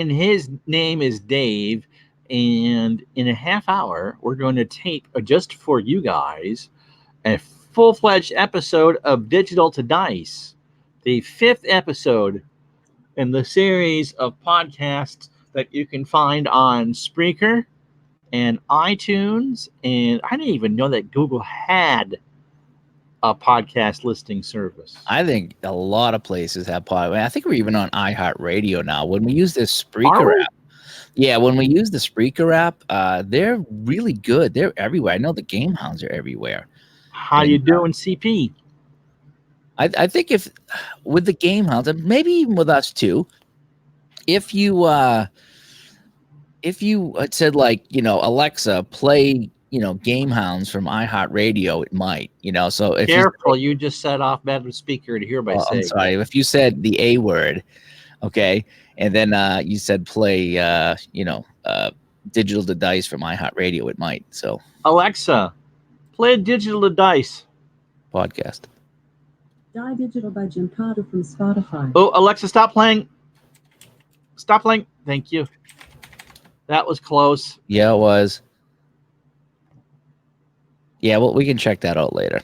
and his name is Dave. And in a half hour, we're going to tape just for you guys a full fledged episode of Digital to Dice, the fifth episode in the series of podcasts that you can find on Spreaker and iTunes. And I didn't even know that Google had a podcast listing service. I think a lot of places have I think we're even on iHeartRadio now. When we use this Are Spreaker we? app, yeah, when we use the Spreaker app, they're really good. They're everywhere. I know the Game Hounds are everywhere. How you And doing, CP? I think if with the Game Hounds, and maybe even with us too, if you had said like, Alexa, play, Game Hounds from iHeartRadio, it might, So if you, Careful, you just set off bad speaker to hereby oh, I'm say. sorry, if you said the A word, okay, and then you said play, Digital to Dice from iHeartRadio, it might. So Alexa, play Digital to Dice. podcast. Die Digital by Jim Carter from Spotify. Oh, Alexa, stop playing. Stop playing. Thank you. That was close. Yeah, it was. Yeah, well, we can check that out later.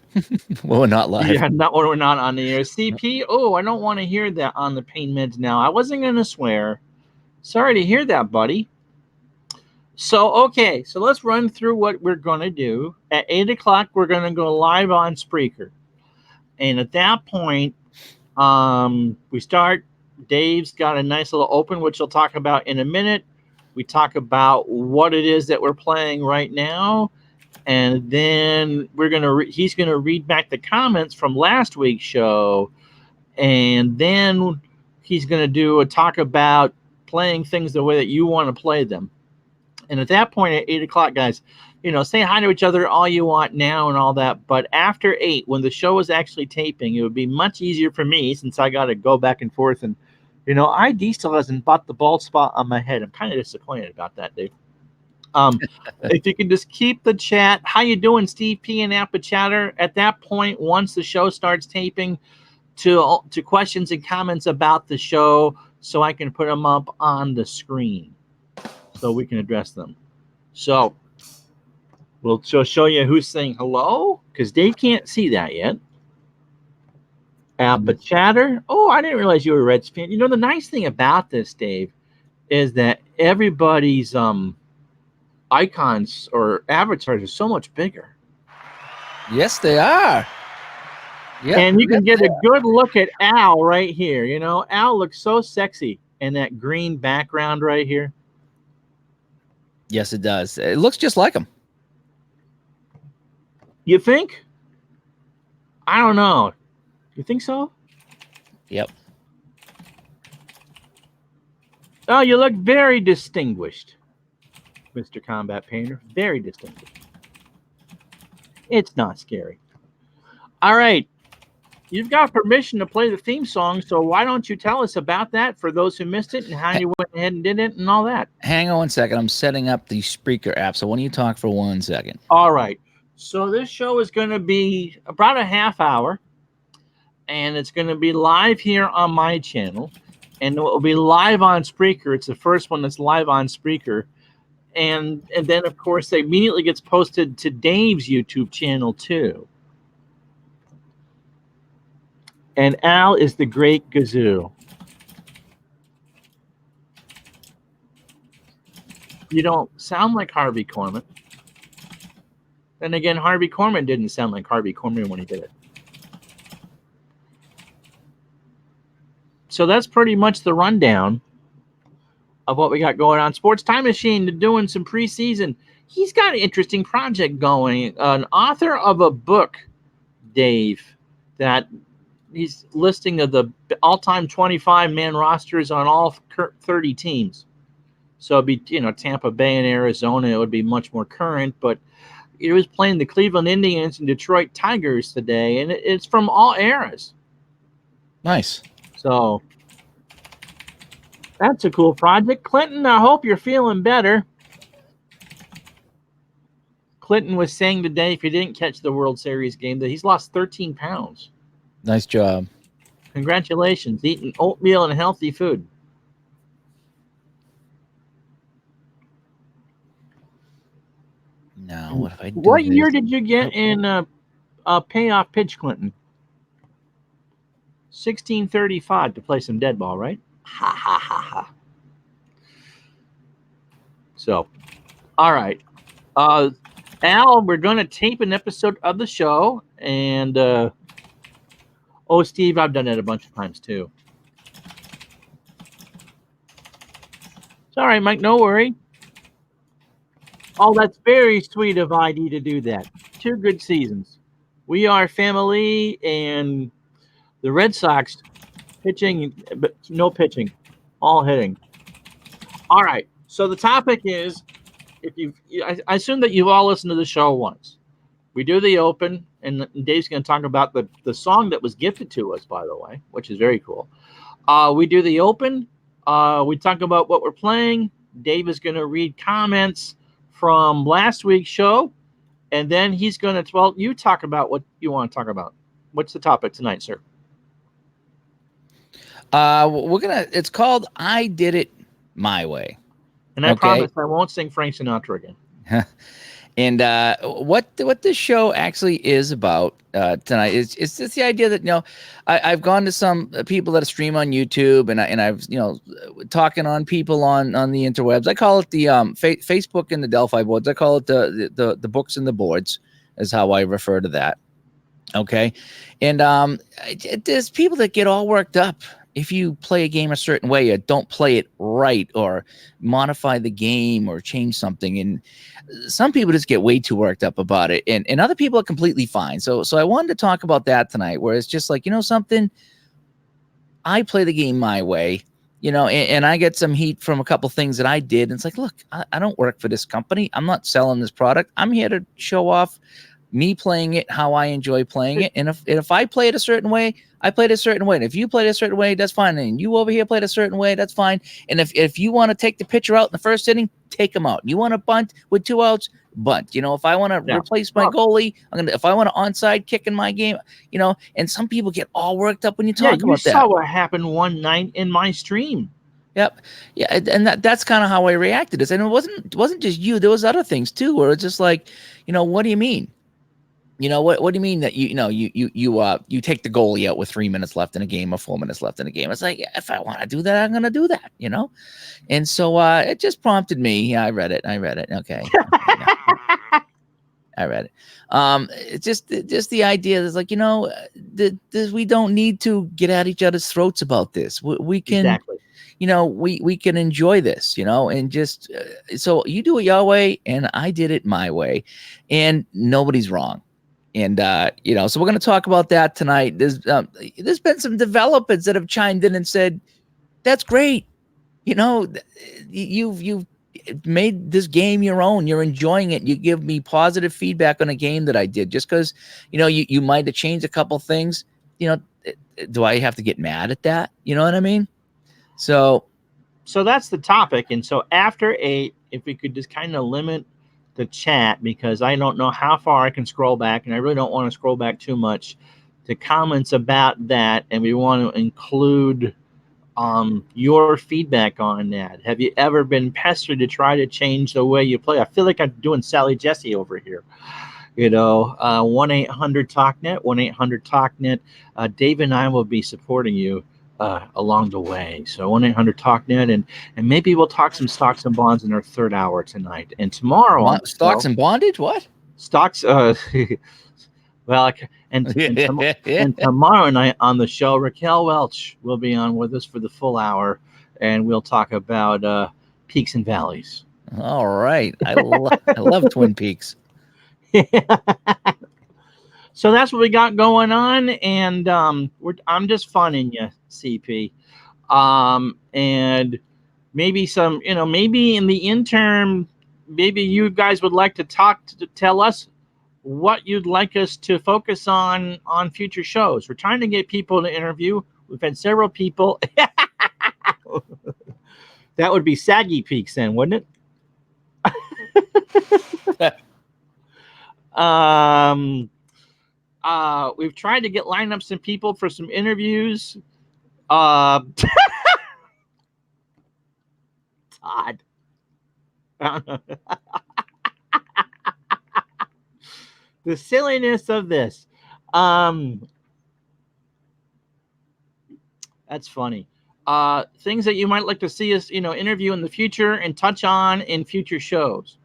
Well, we're not live. Yeah, not when we're not on the air. CP, oh, I don't want to hear that on the pain meds now. I wasn't going to swear. Sorry to hear that, buddy. So, okay, so let's run through what we're going to do. At 8 o'clock, we're going to go live on Spreaker. And at that point, we start. Dave's got a nice little open, which we'll talk about in a minute. We talk about what it is that we're playing right now. And then he's going to read back the comments from last week's show. And then he's going to do a talk about playing things the way that you want to play them. And at that point, at 8 o'clock, guys, say hi to each other all you want now and all that. But after 8, when the show is actually taping, it would be much easier for me since I got to go back and forth. And, ID still hasn't bought the bald spot on my head. I'm kind of disappointed about that, Dave. If you can just keep the chat. How you doing, Steve P and Appa Chatter? At that point, once the show starts taping, to questions and comments about the show so I can put them up on the screen so we can address them. So we'll show you who's saying hello because Dave can't see that yet. Appa Chatter. Oh, I didn't realize you were a Reds fan. The nice thing about this, Dave, is that everybody's icons or avatars are so much bigger. Yes, they are. Yep, and you can get a good look at Al right here. Al looks so sexy in that green background right here. Yes, it does. It looks just like him. You think? I don't know. You think so? Yep. Oh, you look very distinguished, Mr. Combat Painter. Very distinguished. It's not scary. All right. You've got permission to play the theme song, so why don't you tell us about that for those who missed it and how you went ahead and did it and all that? Hang on one second. I'm setting up the Spreaker app, so why don't you talk for 1 second? All right. So this show is going to be about a half hour, and it's going to be live here on my channel, and it will be live on Spreaker. It's the first one that's live on Spreaker. And then, of course, it immediately gets posted to Dave's YouTube channel, too. And Al is the great Gazoo. You don't sound like Harvey Korman. Then again, Harvey Korman didn't sound like Harvey Korman when he did it. So that's pretty much the rundown of what we got going on. Sports Time Machine doing some preseason. He's got an interesting project going. An author of a book, Dave, that he's listing of the all-time 25-man rosters on all 30 teams. So it'd be, Tampa Bay and Arizona. It would be much more current, but he was playing the Cleveland Indians and Detroit Tigers today, and it's from all eras. Nice. So that's a cool project. Clinton, I hope you're feeling better. Clinton was saying today, if he didn't catch the World Series game, that he's lost 13 pounds. Nice job. Congratulations. Eating oatmeal and healthy food. No, what if I do What year this? did you get in payoff pitch, Clinton? 1635 to play some dead ball, right? Ha ha ha ha. So, all right. Al, we're going to tape an episode of the show. And, oh, Steve, I've done it a bunch of times too. It's all right, Mike. No worry. Oh, that's very sweet of ID to do that. 2 good seasons. We are family, and the Red Sox pitching, but no pitching, all hitting. All right. So the topic is, I assume that you've all listened to the show once. We do the open, and Dave's going to talk about the song that was gifted to us, by the way, which is very cool. We do the open. We talk about what we're playing. Dave is going to read comments from last week's show, and then he's going to, well, you talk about what you want to talk about. What's the topic tonight, sir? It's called I Did It My Way. And I promise I won't sing Frank Sinatra again. And what this show actually is about tonight is just the idea that, you know, I've gone to some people that stream on YouTube, and I've, you know, talking on people on the interwebs. I call it the Facebook and the Delphi boards. I call it the books and the boards is how I refer to that. Okay, and there's people that get all worked up if you play a game a certain way or don't play it right or modify the game or change something. And some people just get way too worked up about it. And other people are completely fine. So I wanted to talk about that tonight, where it's just like, you know, something, I play the game my way, you know, and I get some heat from a couple things that I did. And it's like, look, I don't work for this company. I'm not selling this product. I'm here to show off me playing it how I enjoy playing it. And if I play it a certain way, I played a certain way. And if you played a certain way, that's fine. And you over here played a certain way, that's fine. And if you want to take the pitcher out in the first inning, take him out. You want to bunt with 2 outs, bunt. You know, if I want to replace my goalie, if I want to onside kick in my game, you know, and some people get all worked up when you talk about that. You saw what happened one night in my stream. Yep. Yeah. And that's kind of how I reacted. And it wasn't just you. There was other things too, where it's just like, you know, what do you mean? You know, what do you mean that you take the goalie out with 3 minutes left in a game or 4 minutes left in a game? It's like, if I want to do that, I'm going to do that, you know? And so it just prompted me. Yeah, I read it. Okay. I read it. It's just the idea is like, you know, we don't need to get at each other's throats about this. We can, exactly. You know, we can enjoy this, you know, and just, so you do it your way and I did it my way, and nobody's wrong. And, you know, so we're going to talk about that tonight. There's been some developers that have chimed in and said, that's great. You know, you've made this game your own. You're enjoying it. You give me positive feedback on a game that I did, just because, you know, you might have changed a couple things. You know, do I have to get mad at that? You know what I mean? So that's the topic. And so after 8, if we could just kind of limit the chat, because I don't know how far I can scroll back, and I really don't want to scroll back too much, to comments about that, and we want to include your feedback on that. Have you ever been pestered to try to change the way you play? I feel like I'm doing Sally Jesse over here. You know, 1-800-TALKNET, 1-800-TALKNET. Dave and I will be supporting you along the way. So 1-800-TALKNET, and maybe we'll talk some stocks and bonds in our 3rd hour tonight. And tomorrow, stocks and bondage, what? Stocks. Well, and tomorrow night on the show, Raquel Welch will be on with us for the full hour, and we'll talk about peaks and valleys. All right, I love Twin Peaks. So that's what we got going on, and I'm just funning you, CP, and maybe some, you know, maybe in the interim, maybe you guys would like to tell us what you'd like us to focus on future shows. We're trying to get people to interview. We've had several people. That would be Saggy Peaks then, wouldn't it? We've tried to line up some people for some interviews. Todd. The silliness of this. That's funny. Things that you might like to see us, interview in the future and touch on in future shows.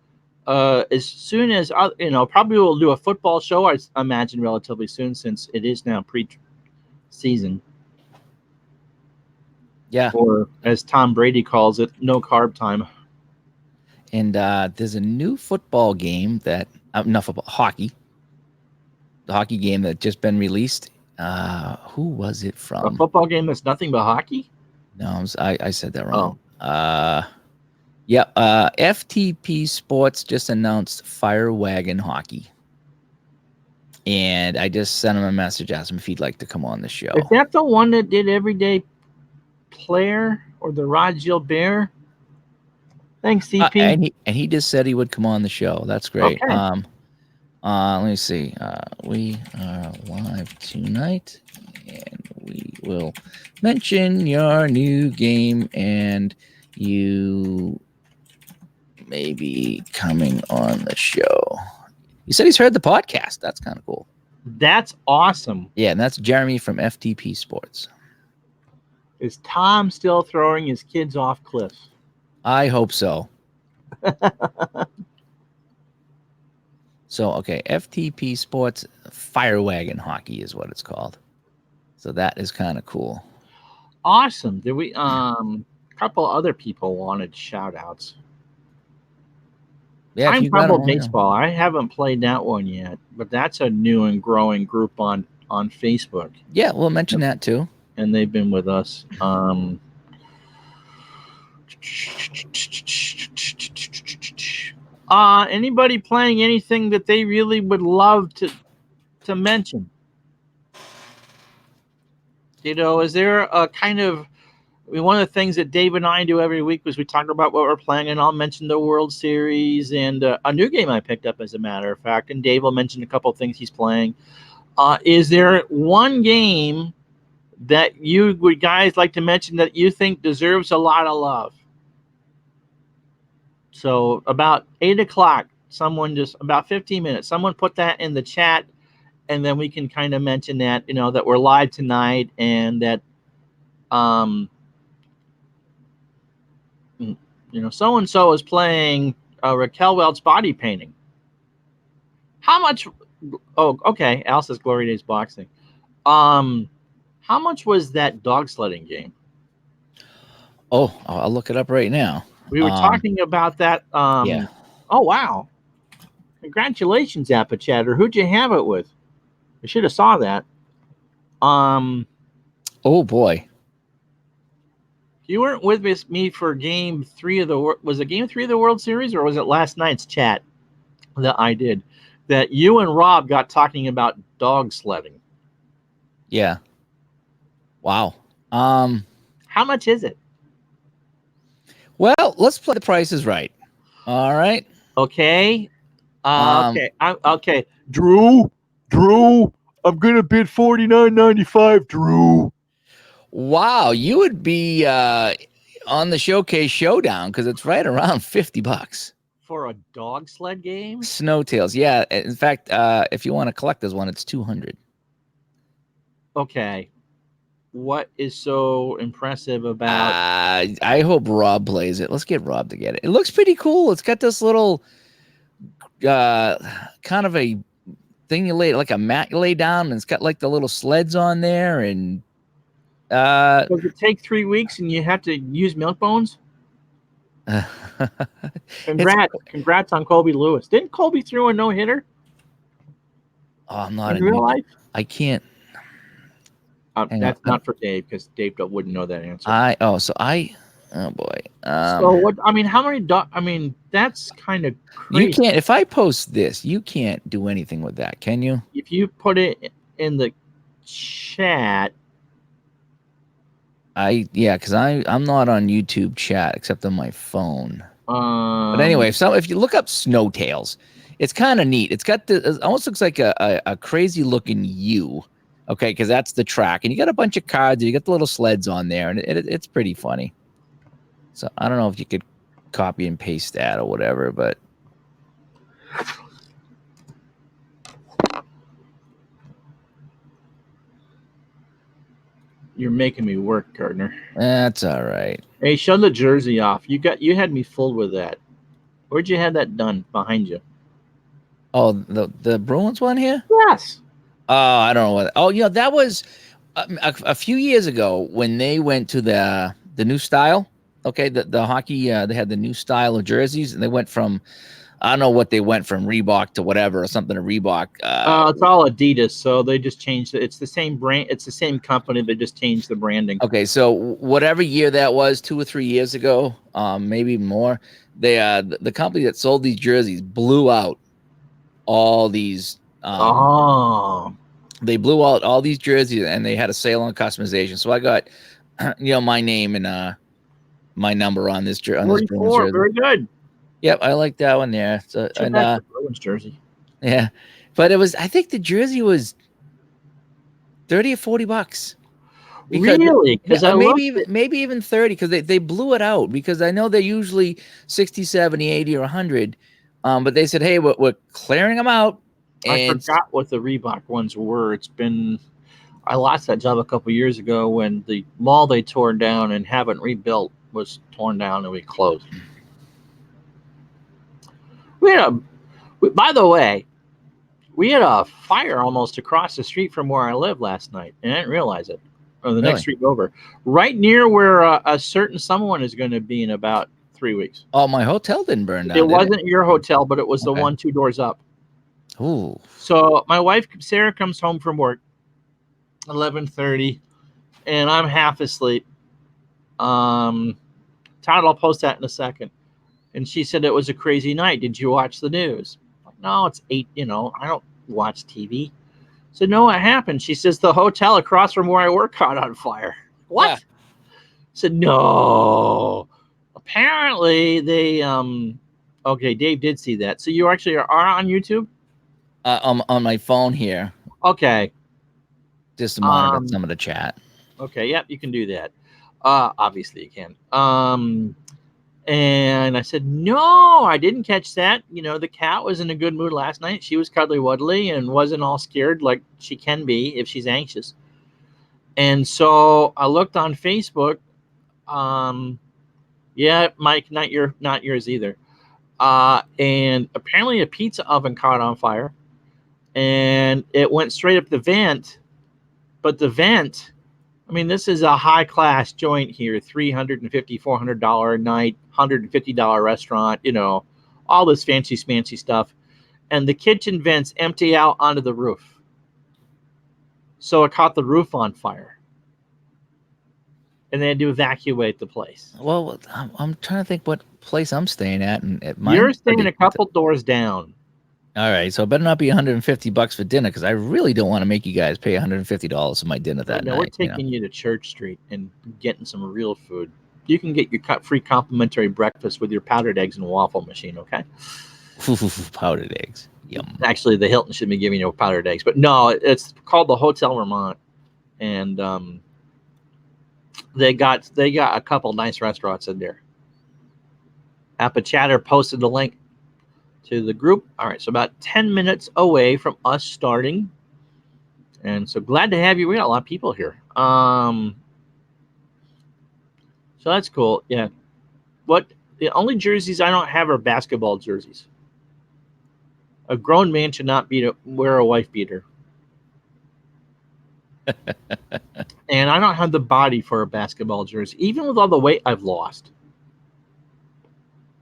As soon as probably we'll do a football show. I imagine relatively soon, since it is now pre-season, Yeah. or as Tom Brady calls it, no carb time. And there's a new football game that not football, hockey. The hockey game that just been released. Who was it A from? football game that's nothing but hockey? No, I said that wrong. Yeah. FTP Sports just announced Fire Wagon Hockey, and I just sent him a message, asked him if he'd like to come on the show. Is that the one that did Everyday Player or the Rod Gilbert? Thanks, CP. And he just said he would come on the show. That's great. Okay. Let me see. We are live tonight, and we will mention your new game, and you may be coming on the show. He said he's heard the podcast. That's kind of cool. That's awesome. Yeah, and that's Jeremy from FTP Sports. Is Tom still throwing his kids off cliffs? I hope so. So, okay, FTP Sports Fire Wagon Hockey is what it's called. So that is kind of cool. Awesome. Did we a couple other people wanted shout outs. Yeah, Time Travel Baseball. I haven't played that one yet, but that's a new and growing group on Facebook. Yeah, we'll mention that too. And they've been with us. Anybody playing anything that they really would love to mention? Is there a kind of one of the things that Dave and I do every week was we talk about what we're playing, and I'll mention the World Series and a new game I picked up, as a matter of fact, and Dave will mention a couple of things he's playing. Is there one game that you would guys like to mention that you think deserves a lot of love? So about 8 o'clock, about 15 minutes, someone put that in the chat, and then we can kind of mention that, that we're live tonight, and that, so-and-so is playing Raquel Welch's body painting. How much? Oh, okay. Al says Glory Days Boxing. How much was that dog sledding game? Oh, I'll look it up right now. We were talking about that. Yeah. Oh, wow. Congratulations, Appachatter. Who'd you have it with? I should have saw that. Oh, boy. You weren't with me for game 3 of the... Was it game 3 of the World Series, or was it last night's chat that I did? That you and Rob got talking about dog sledding. Yeah. Wow. How much is it? Well, let's play The Price is Right. All right. Okay. Okay. Drew, I'm gonna bid $49.95. Drew. Wow, you would be on the Showcase Showdown because it's right around $50 for a dog sled game. Snowtails, yeah. In fact, if you want to collect this one, it's $200. Okay. What is so impressive about? I hope Rob plays it. Let's get Rob to get it. It looks pretty cool. It's got this little kind of a thing you lay, like a mat you lay down, and it's got like the little sleds on there. And does it take 3 weeks and you have to use milk bones? Congrats on Colby Lewis. Didn't Colby throw a no-hitter? Oh, I'm not in real life. I can't. That's not for Dave, because Dave wouldn't know that answer. Oh boy. So what? I mean, how many? That's kind of crazy. You can't. If I post this, you can't do anything with that, can you? If you put it in the chat. Because I'm not on YouTube chat except on my phone. But anyway, if you look up Snowtails, it's kind of neat. It's got it almost looks like a crazy looking U. Okay, because that's the track, and you got a bunch of cards. You got the little sleds on there, and it's pretty funny. So I don't know if you could copy and paste that or whatever, but You're making me work, Gardner. That's all right. Hey, show the jersey off. You had me fooled with that. Where'd you have that done? Behind you? Oh, the Bruins one here? Yes. Oh, I don't know what. Oh, that was a few years ago when they went to the new style. Okay, the hockey they had the new style of jerseys, and they went from I don't know what they went from Reebok to whatever or something to Reebok. It's all Adidas, so they just changed it. It's the same brand. It's the same company. They just changed the branding. Okay, so whatever year that was, 2 or 3 years ago, maybe more, they the company that sold these jerseys blew out all these. They blew out all these jerseys and they had a sale on customization. So I got, my name and my number on this Bruins 44. jersey. Very good. Yep, I like that one there. So Check back the Bruins jersey. yeah, but I think the jersey was $30 or $40. Really? Because maybe even 30 because they blew it out because I know they're usually 60, 70, 80 or 100. But they said, hey, we're clearing them out. I forgot what the Reebok ones were. I lost that job a couple years ago when the mall they tore down and haven't rebuilt was torn down and we closed. By the way, we had a fire almost across the street from where I live last night, and I didn't realize it. Or the next street over, right near where a certain someone is going to be in about 3 weeks. Oh, my hotel didn't burn down. It wasn't your hotel, but it was the one 2 doors up. Ooh. So my wife Sarah comes home from work 11:30, and I'm half asleep. Todd, I'll post that in a second. And she said it was a crazy night. Did you watch the news? Like, no, it's 8. I don't watch TV. So no, what happened? She says the hotel across from where I work caught on fire. What? Yeah. I said no. Apparently they okay, Dave did see that. So you actually are on YouTube? On my phone here. Okay. Just to monitor some of the chat. Okay, yep, you can do that. Obviously you can. And I said, no, I didn't catch that. The cat was in a good mood last night. She was cuddly wuddly and wasn't all scared like she can be if she's anxious. And so I looked on Facebook. Yeah, Mike, not yours either. And apparently a pizza oven caught on fire. And it went straight up the vent. But the vent, this is a high-class joint here, $350, $400 a night, $150 restaurant, all this fancy stuff. And the kitchen vents empty out onto the roof. So it caught the roof on fire. And they had to evacuate the place. Well, I'm trying to think what place I'm staying at. And you're staying a couple doors down. All right, so it better not be $150 for dinner because I really don't want to make you guys pay $150 for my dinner that night. No, we're taking you to Church Street and getting some real food. You can get your free complimentary breakfast with your powdered eggs and waffle machine, okay? Powdered eggs. Yum. Actually, the Hilton should be giving you powdered eggs. But no, it's called the Hotel Vermont. And they got a couple nice restaurants in there. Appa Chatter posted the link to the group. All right, so about 10 minutes away from us starting. And so glad to have you. We got a lot of people here. So that's cool. Yeah. The only jerseys I don't have are basketball jerseys. A grown man should not wear a wife beater. And I don't have the body for a basketball jersey, even with all the weight I've lost.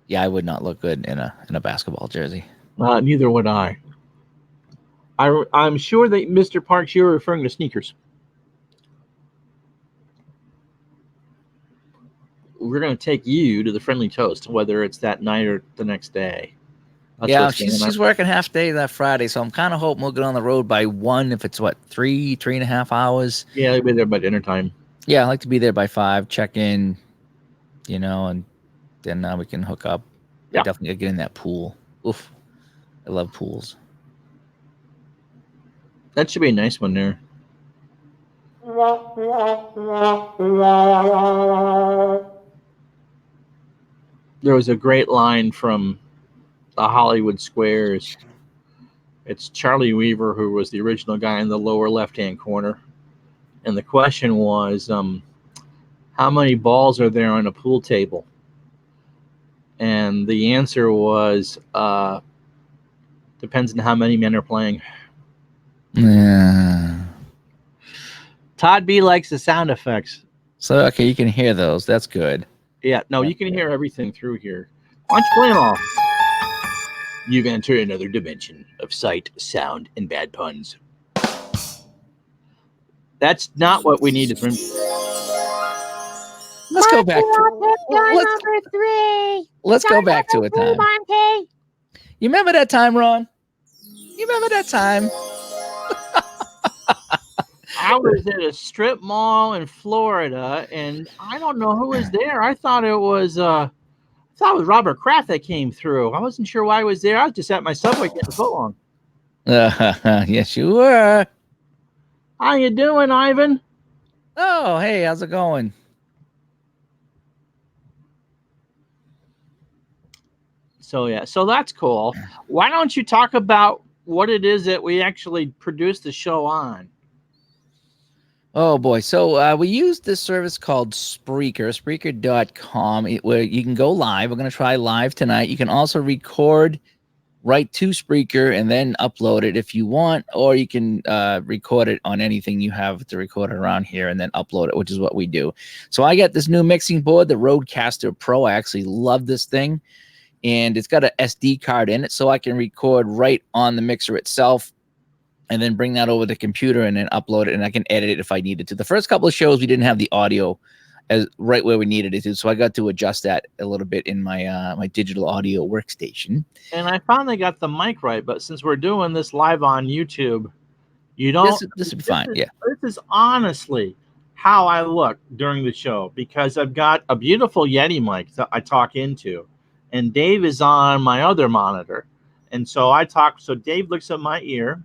Yeah, I would not look good in a basketball jersey. Neither would I. I'm sure that Mr. Parks, you're referring to sneakers. We're going to take you to the Friendly Toast, whether it's that night or the next day. Yeah, she's working half day that Friday, so I'm kind of hoping we'll get on the road by 1. If it's 3.5 hours. Yeah, I'll be there by dinner time. Yeah, I like to be there by 5. Check in, and then we can hook up. Yeah, definitely gotta get in that pool. Oof, I love pools. That should be a nice one there. There was a great line from the Hollywood Squares. It's Charlie Weaver, who was the original guy in the lower left-hand corner. and the question was, how many balls are there on a pool table? And the answer was, depends on how many men are playing. Yeah. Todd B likes the sound effects. So okay, you can hear those. That's good. Yeah, no, you can hear everything through here. Why don't you play them all? You've entered another dimension of sight, sound, and bad puns. That's not what we needed from. Let's go back. Number 3. Let's go back to a time. Monty. You remember that time, Ron? You remember that time? I was at a strip mall in Florida, and I don't know who was there. I thought it was Robert Kraft that came through. I wasn't sure why he was there. I was just at my Subway getting a foot long. Yes, you were. How you doing, Ivan? Oh, hey, how's it going? So yeah, so that's cool. Why don't you talk about what it is that we actually produce the show on? Oh boy. So we use this service called Spreaker, Spreaker.com, where you can go live. We're going to try live tonight. You can also record right to Spreaker and then upload it if you want, or you can record it on anything you have to record it around here and then upload it, which is what we do. So I got this new mixing board, the Rodecaster Pro. I actually love this thing, and it's got an SD card in it, so I can record right on the mixer itself and then bring that over the computer and then upload it, and I can edit it if I needed to. The first couple of shows, we didn't have the audio as right where we needed it to, so I got to adjust that a little bit in my my digital audio workstation. And I finally got the mic right, but since we're doing this live on YouTube, you don't. This would be fine. Yeah. This is honestly how I look during the show, because I've got a beautiful Yeti mic that I talk into, and Dave is on my other monitor, and so I talk. So Dave looks at my ear.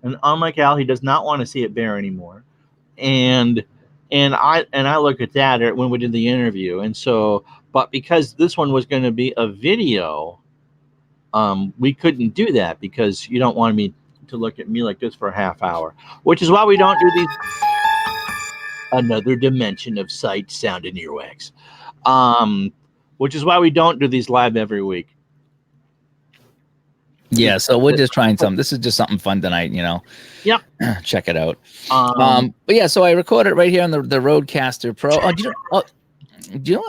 And unlike Al, he does not want to see it bare anymore. And I look at that when we did the interview. And so, but because this one was going to be a video, we couldn't do that because you don't want me to look at me like this for a half hour, which is why we don't do these. Another dimension of sight, sound, and earwax. Which is why we don't do these live every week. Yeah, so we're just trying something. This is just something fun tonight, you know. Yep. Check it out. But yeah, so I recorded right here on the Rodecaster Pro. Oh, do you know what do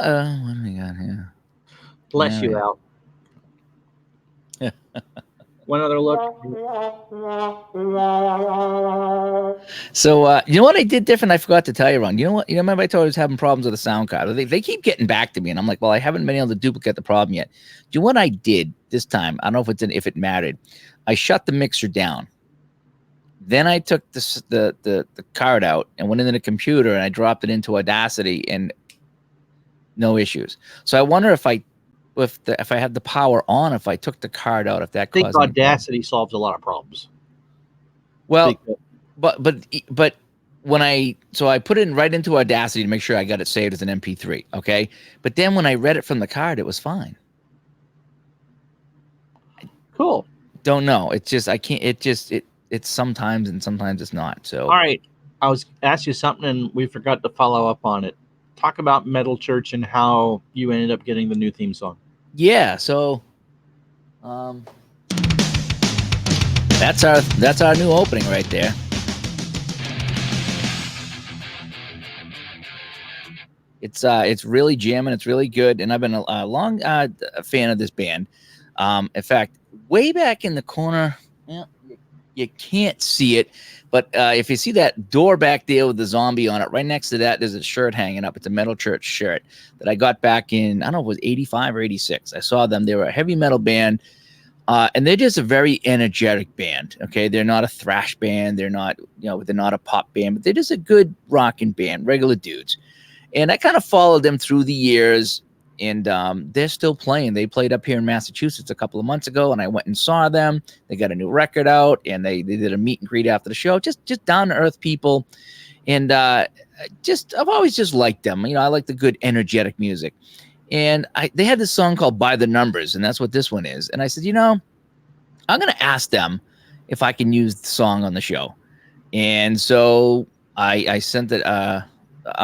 we got here? Bless you, Al. One other look. So you know what I did different? I forgot to tell you, Ron. You know what? Remember I told you I was having problems with the sound card. They keep getting back to me, and I'm like, well, I haven't been able to duplicate the problem yet. Do you know what I did this time? I don't know if it mattered. I shut the mixer down. Then I took the card out and went into the computer and I dropped it into Audacity, and no issues. So I wonder if I had the power on, if I took the card out, if that I think caused Audacity solves a lot of problems. Well, but when I put it right into Audacity to make sure I got it saved as an MP3, okay? But then when I read it from the card, it was fine. Cool. Don't know. It's just I can't. It's sometimes and sometimes it's not. So all right, I was asked you something and we forgot to follow up on it. Talk about Metal Church and how you ended up getting the new theme song. Yeah, so that's our new opening right there. It's really jamming. It's really good, and I've been a long fan of this band. In fact, way back in the corner, you can't see it, but if you see that door back there with the zombie on it, right next to that, there's a shirt hanging up. It's a Metal Church shirt that I got back in, I don't know if it was 85 or 86. I saw them. They were a heavy metal band, and they're just a very energetic band. Okay, they're not a thrash band. They're not, they're not a pop band, but they're just a good rocking band, regular dudes. And I kind of followed them through the years. And they're still playing. They played up here in Massachusetts a couple of months ago, and I went and saw them. They got a new record out, and they did a meet and greet after the show. Just down to earth people, and I've always just liked them. I like the good energetic music. And they had this song called "By the Numbers," and that's what this one is. And I said, I'm going to ask them if I can use the song on the show. And so I sent it a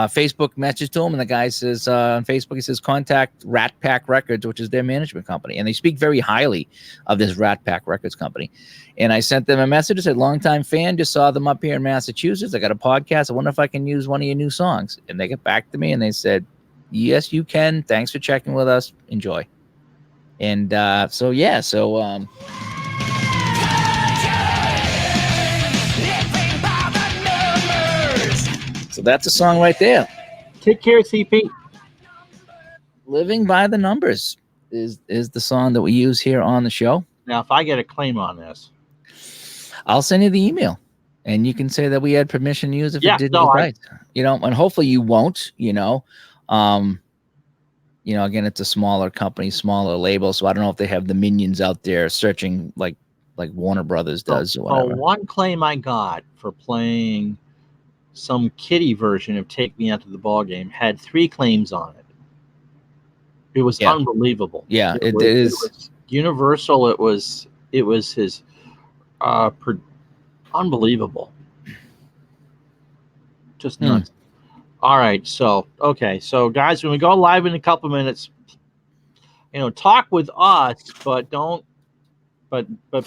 Facebook message to him, and the guy says on Facebook, he says contact Rat Pack Records, which is their management company, and they speak very highly of this Rat Pack Records company. And I sent them a message. I said, longtime fan, just saw them up here in Massachusetts. I got a podcast. I wonder if I can use one of your new songs. And they get back to me and they said, yes, you can. Thanks for checking with us. Enjoy. And so that's a song right there. Take care, CP. Living by the Numbers is the song that we use here on the show. Now, if I get a claim on this, I'll send you the email, and you can say that we had permission to use it for digital rights. And hopefully you won't. Again, it's a smaller company, smaller label, so I don't know if they have the minions out there searching like Warner Brothers does or whatever. One claim I got for playing some kiddie version of "Take Me Out to the Ball Game" had 3 claims on it. It was unbelievable. Yeah, it was Universal. It was his unbelievable. Just nuts. All right, so guys, when we go live in a couple minutes, talk with us, but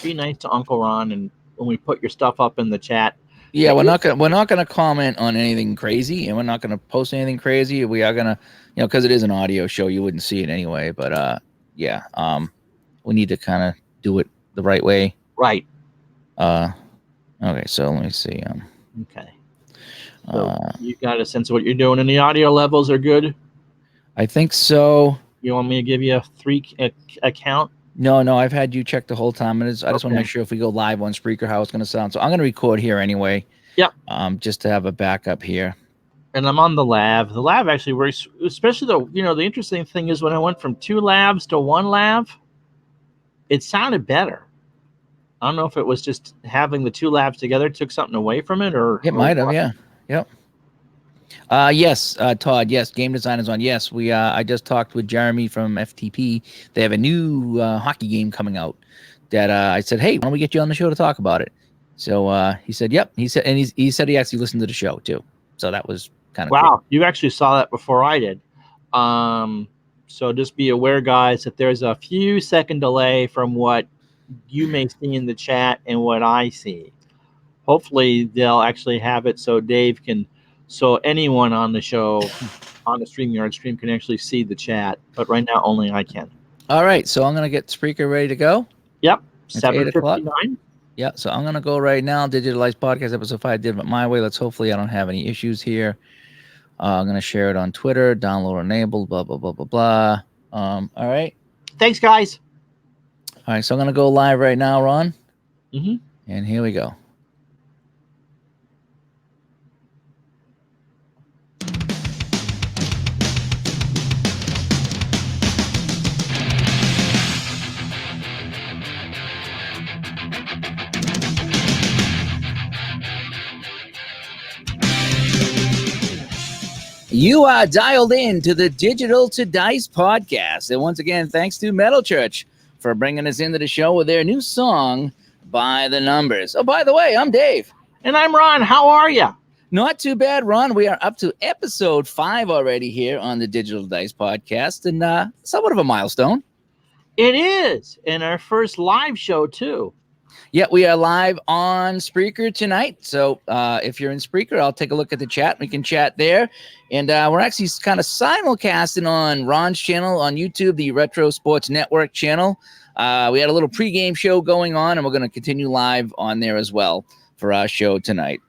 be nice to Uncle Ron, and when we put your stuff up in the chat. Yeah, we're not gonna comment on anything crazy, and we're not gonna post anything crazy. We are gonna, because it is an audio show, you wouldn't see it anyway. But we need to kind of do it the right way. Right. Okay, so let me see. Okay. So you got a sense of what you're doing, and the audio levels are good? I think so. You want me to give you a 3 count? No, I''ve had you check the whole time. I just want to make sure if we go live on Spreaker how it's going to sound. So I'm going to record here anyway. Yep. Just to have a backup here. And I'm on the lav. The lav actually works, especially the interesting thing is when I went from 2 lavs to 1 lav, it sounded better. I don't know if it was just having the 2 lavs together took something away from it, or it might have. Yeah. Yep. Yes, Todd. Yes, game design is on. Yes, we. I just talked with Jeremy from FTP. They have a new hockey game coming out. That I said, hey, why don't we get you on the show to talk about it? So he said, yep. He said, and he said he actually listened to the show too. So that was kind of cool. You actually saw that before I did. So just be aware, guys, that there's a few second delay from what you may see in the chat and what I see. Hopefully they'll actually have it so Dave can. So anyone on the show, on the StreamYard stream, can actually see the chat. But right now, only I can. All right. So I'm going to get Spreaker ready to go. Yep. 7:59. Yeah. So I'm going to go right now. Digitalized Podcast episode 5. Did it my way. Hopefully I don't have any issues here. I'm going to share it on Twitter. Download enabled. Blah, blah, blah, blah, blah. All right. Thanks, guys. All right. So I'm going to go live right now, Ron. Mm-hmm. And here we go. You are dialed in to the Digital to Dice podcast. And once again, thanks to Metal Church for bringing us into the show with their new song, By the Numbers. Oh, by the way, I'm Dave. And I'm Ron. How are you? Not too bad, Ron. We are up to episode 5 already here on the Digital Dice podcast, and somewhat of a milestone. It is. And our first live show, too. Yeah, we are live on Spreaker tonight. So if you're in Spreaker, I'll take a look at the chat. We can chat there. And we're actually kind of simulcasting on Ron's channel on YouTube, the Retro Sports Network channel. We had a little pregame show going on, and we're going to continue live on there as well for our show tonight.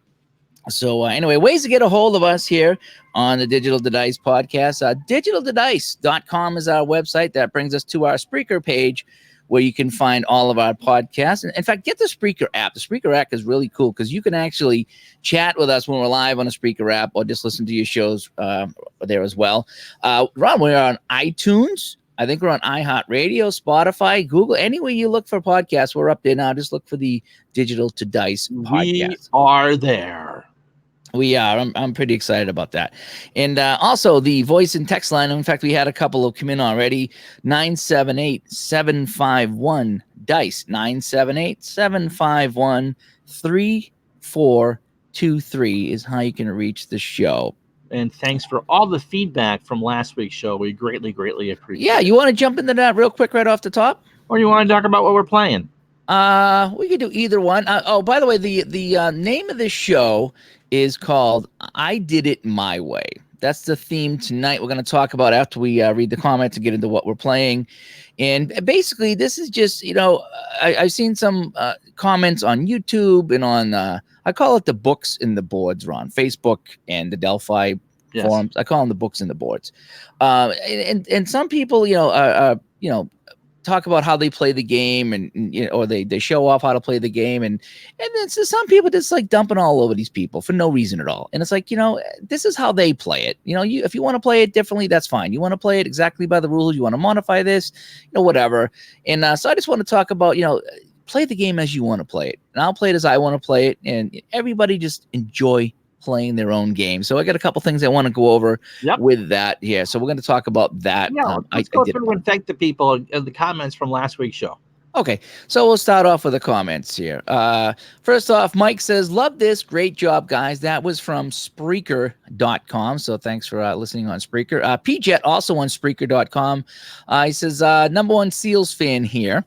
So anyway, ways to get a hold of us here on the Digital to Dice podcast. DigitalToDice.com is our website. That brings us to our Spreaker page, where you can find all of our podcasts. And in fact, get the Spreaker app. The Spreaker app is really cool because you can actually chat with us when we're live on a Spreaker app, or just listen to your shows there as well. Ron, we're on iTunes. I think we're on iHeartRadio, Spotify, Google. Anywhere you look for podcasts, we're up there now. Just look for the Digital to Dice podcast. We are there. We are. I'm pretty excited about that. And also the voice and text line. In fact, we had a couple of come in already. 978-751-DICE. 978-751-3429. 823 is how you can reach the show. And thanks for all the feedback from last week's show. We greatly, greatly appreciate Yeah, it. you want to jump into that real quick right off the top? Or you want to talk about what we're playing? We could do either one. Oh, by the way, the name of this show is called I Did It My Way. That's the theme tonight. We're going to talk about after we read the comments and get into what we're playing. And basically, this is just, I've seen some comments on YouTube and on, I call it the books and the boards, Ron, Facebook and the Delphi forums. I call them the books and the boards. And some people, talk about how they play the game and or they show off how to play the game and then so some people just like dumping all over these people for no reason at all. And it's like, this is how they play it. If you want to play it differently, that's fine. You want to play it exactly by the rules, you want to modify this, whatever. And so I just want to talk about, play the game as you want to play it. And I'll play it as I want to play it, and everybody just enjoy playing their own game. So I got a couple things I want to go over with that here. So we're going to talk about that. Yeah, let's go through and thank the people in the comments from last week's show. Okay, so we'll start off with the comments here. First off, Mike says, love this. Great job, guys. That was from Spreaker.com. So thanks for listening on Spreaker. PJet, also on Spreaker.com. He says, number one Seals fan here.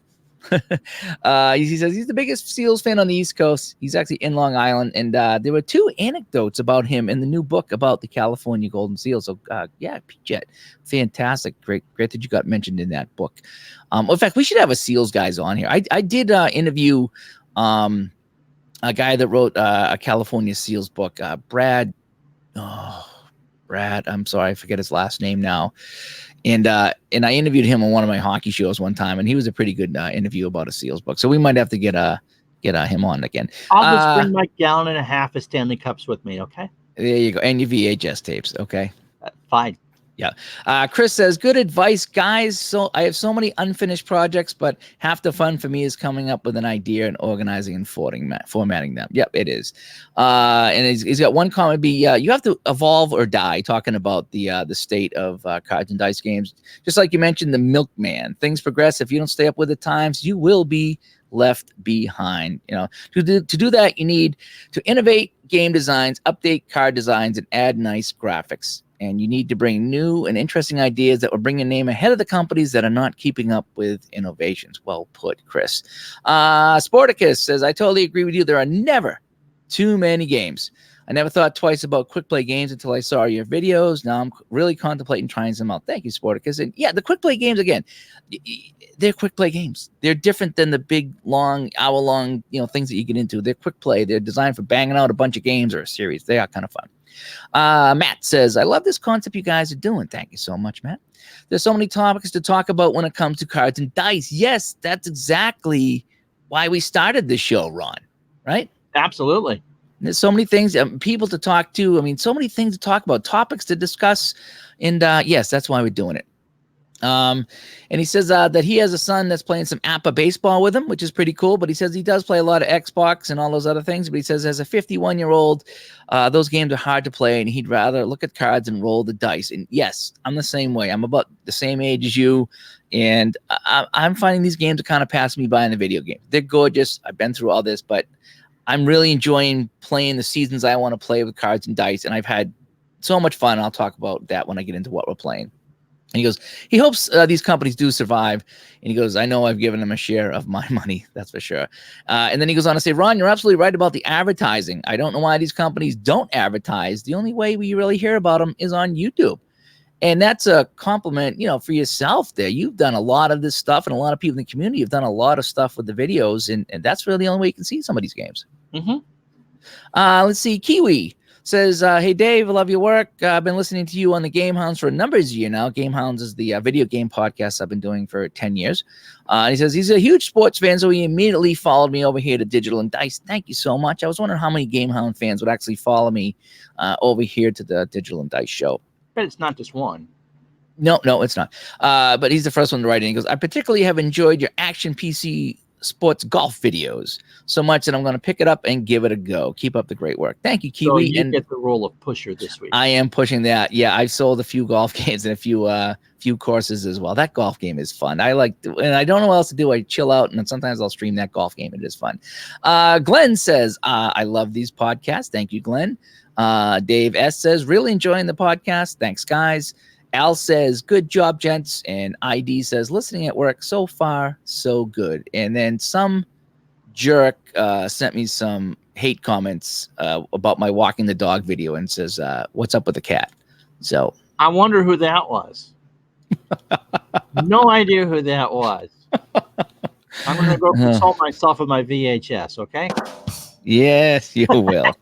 He says he's the biggest Seals fan on the East Coast. He's actually in Long Island, and there were 2 anecdotes about him in the new book about the California Golden Seals. So PJet, fantastic, great that you got mentioned in that book. In fact, we should have a Seals guys on here. I did interview a guy that wrote a California Seals book, Brad. I'm sorry, I forget his last name now. And I interviewed him on one of my hockey shows one time, and he was a pretty good interview about a Seals book. So we might have to get him on again. I'll just bring my gallon and a half of Stanley Cups with me, okay? There you go. And your VHS tapes, okay? Fine. Yeah. Chris says, good advice, guys. So I have so many unfinished projects, but half the fun for me is coming up with an idea and organizing and formatting them. Yep, it is. And he's got one comment you have to evolve or die, talking about the state of cards and dice games. Just like you mentioned, the milkman. Things progress. If you don't stay up with the times, you will be left behind. To do that, you need to innovate game designs, update card designs, and add nice graphics. And you need to bring new and interesting ideas that will bring your name ahead of the companies that are not keeping up with innovations. Well put, Chris. Sporticus says, I totally agree with you. There are never too many games. I never thought twice about quick play games until I saw your videos. Now I'm really contemplating trying some out. Thank you, Sporticus. And yeah, the quick play games, again, they're quick play games. They're different than the big, long, hour-long, things that you get into. They're quick play. They're designed for banging out a bunch of games or a series. They are kind of fun. Matt says, I love this concept you guys are doing. Thank you so much, Matt. There's so many topics to talk about when it comes to cards and dice. Yes, that's exactly why we started this show, Ron, right? Absolutely. There's so many things, people to talk to. I mean, so many things to talk about, topics to discuss. And yes, that's why we're doing it. And he says that he has a son that's playing some APA baseball with him, which is pretty cool. But he says he does play a lot of Xbox and all those other things. But he says as a 51-year-old, those games are hard to play, and he'd rather look at cards and roll the dice. And yes, I'm the same way. I'm about the same age as you, and I'm finding these games are kind of passing me by in the video game. They're gorgeous. I've been through all this, but I'm really enjoying playing the seasons I want to play with cards and dice, and I've had so much fun. I'll talk about that when I get into what we're playing. And he goes, he hopes these companies do survive. And he goes, I know I've given them a share of my money. That's for sure. And then he goes on to say, Ron, you're absolutely right about the advertising. I don't know why these companies don't advertise. The only way we really hear about them is on YouTube. And that's a compliment, for yourself there. You've done a lot of this stuff, and a lot of people in the community have done a lot of stuff with the videos. And that's really the only way you can see some of these games. Mm-hmm. Let's see. Kiwi says, hey, Dave, I love your work. I've been listening to you on the Game Hounds for a number of years now. Game Hounds is the video game podcast I've been doing for 10 years. He says he's a huge sports fan, so he immediately followed me over here to Digital and Dice. Thank you so much. I was wondering how many Game Hound fans would actually follow me over here to the Digital and Dice show. But it's not just one. No, it's not. But he's the first one to write in. He goes, I particularly have enjoyed your action PC sports golf videos so much that I'm going to pick it up and give it a go. Keep up the great work. Thank you, So Kiwi. you And get the role of pusher this week. I am pushing that. Yeah, I've sold a few golf games and a few courses as well. That golf game is fun. I like, and I don't know what else to do. I chill out, and then sometimes I'll stream that golf game. It is fun. Glenn says, I love these podcasts. Thank you, Glenn. Dave S says, really enjoying the podcast. Thanks, guys. Al says, good job, gents. And ID says, listening at work, so far, so good. And then some jerk sent me some hate comments about my walking the dog video and says, what's up with the cat? So I wonder who that was. No idea who that was. I'm going to go consult myself with my VHS, okay? yes, you will.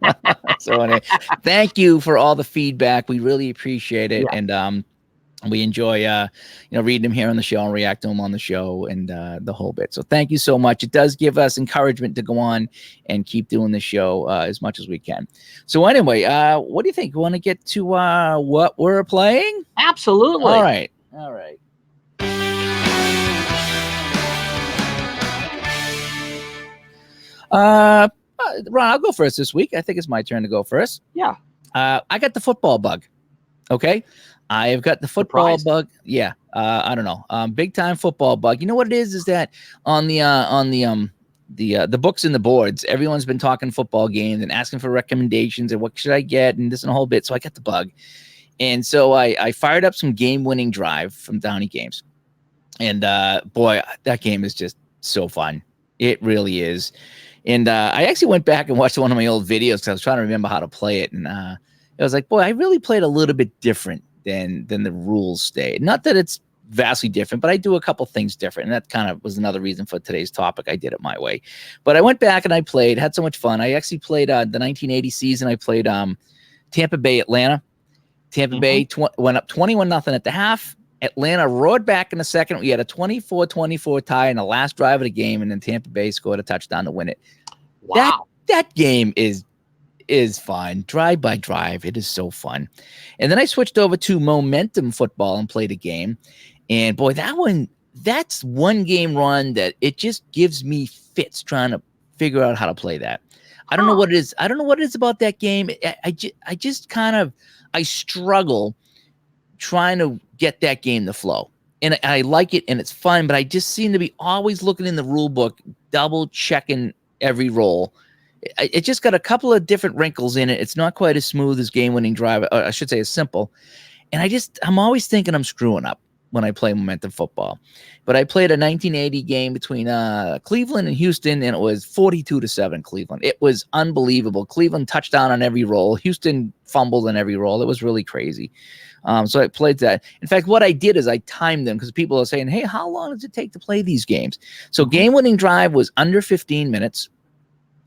So anyway, thank you for all the feedback. We really appreciate it. Yeah. And we enjoy reading them here on the show and react to them on the show and the whole bit. So thank you so much. It does give us encouragement to go on and keep doing the show as much as we can. So anyway, what do you think? You want to get to what we're playing? Absolutely. All right. Ron, I'll go first this week. I think it's my turn to go first. Yeah. I got the football bug. Okay. I've got the football Surprised. bug. Yeah. I don't know. Big time football bug. You know what it is that on the books and the boards, everyone's been talking football games and asking for recommendations and what should I get and this and a whole bit. So I got the bug. And so I fired up some game-winning drive from Downey Games. And boy, that game is just so fun. It really is. And I actually went back and watched one of my old videos because I was trying to remember how to play it. And I was like, boy, I really played a little bit different than the rules stayed. Not that it's vastly different, but I do a couple things different. And that kind of was another reason for today's topic. I did it my way. But I went back and I played, had so much fun. I actually played the 1980 season. I played Tampa Bay, Atlanta. Tampa Bay went up 21-0 at the half. Atlanta roared back in the second. We had a 24-24 tie in the last drive of the game, and then Tampa Bay scored a touchdown to win it. Wow. That game is fun. Drive by drive. It is so fun. And then I switched over to Momentum Football and played a game. And boy, that's one game run that it just gives me fits trying to figure out how to play that. I don't know what it is. I don't know what it is about that game. I just kind of, I struggle trying to get that game to flow. And I like it and it's fun, but I just seem to be always looking in the rule book, double checking every roll. It just got a couple of different wrinkles in it. It's not quite as smooth as game-winning drive. Or I should say as simple. And I'm always thinking I'm screwing up when I play Momentum Football. But I played a 1980 game between Cleveland and Houston, and it was 42-7 Cleveland. It was unbelievable. Cleveland touchdown on every roll. Houston fumbled on every roll. It was really crazy. So I played that. In fact, what I did is I timed them because people are saying, hey, how long does it take to play these games? So game-winning drive was under 15 minutes,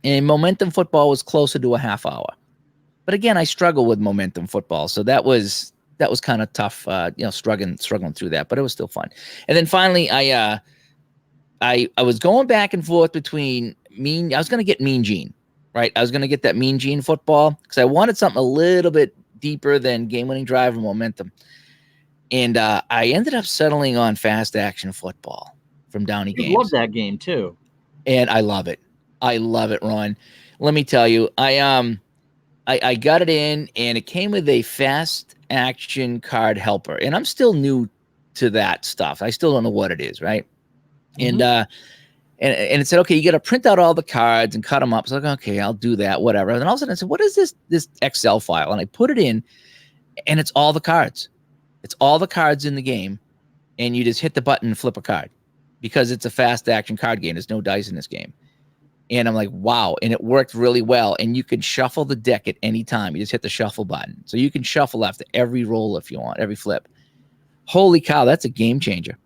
and Momentum Football was closer to a half hour. But again, I struggle with Momentum Football, so that was kind of tough, struggling through that, but it was still fun. And then finally, I was going back and forth between I was going to get Mean Gene, right? I was going to get that Mean Gene Football because I wanted something a little bit deeper than game-winning drive and Momentum. And I ended up settling on Fast Action Football from Downey Games. You love that game too. And I love it. I love it, Ron. Let me tell you, I got it in, and it came with a Fast Action card helper, and I'm still new to that stuff. I still don't know what it is, right? And it said, okay, you got to print out all the cards and cut them up. So like, okay, I'll do that, whatever. And then all of a sudden I said, what is this Excel file? And I put it in, and it's all the cards. It's all the cards in the game, and you just hit the button and flip a card because it's a Fast Action card game. There's no dice in this game. And I'm like, wow. And it worked really well. And you can shuffle the deck at any time. You just hit the shuffle button. So you can shuffle after every roll if you want, every flip. Holy cow, that's a game changer.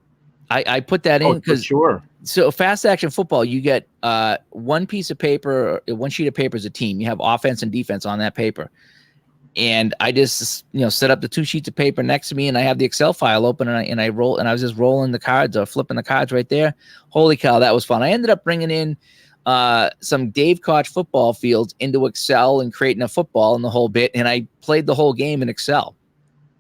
I put that in because sure. So Fast Action Football, you get one piece of paper, one sheet of paper is a team. You have offense and defense on that paper. And I just, set up the two sheets of paper next to me, and I have the Excel file open, and I roll, and I was just rolling the cards or flipping the cards right there. Holy cow, that was fun. I ended up bringing in some Dave Koch football fields into Excel and creating a football and the whole bit. And I played the whole game in Excel,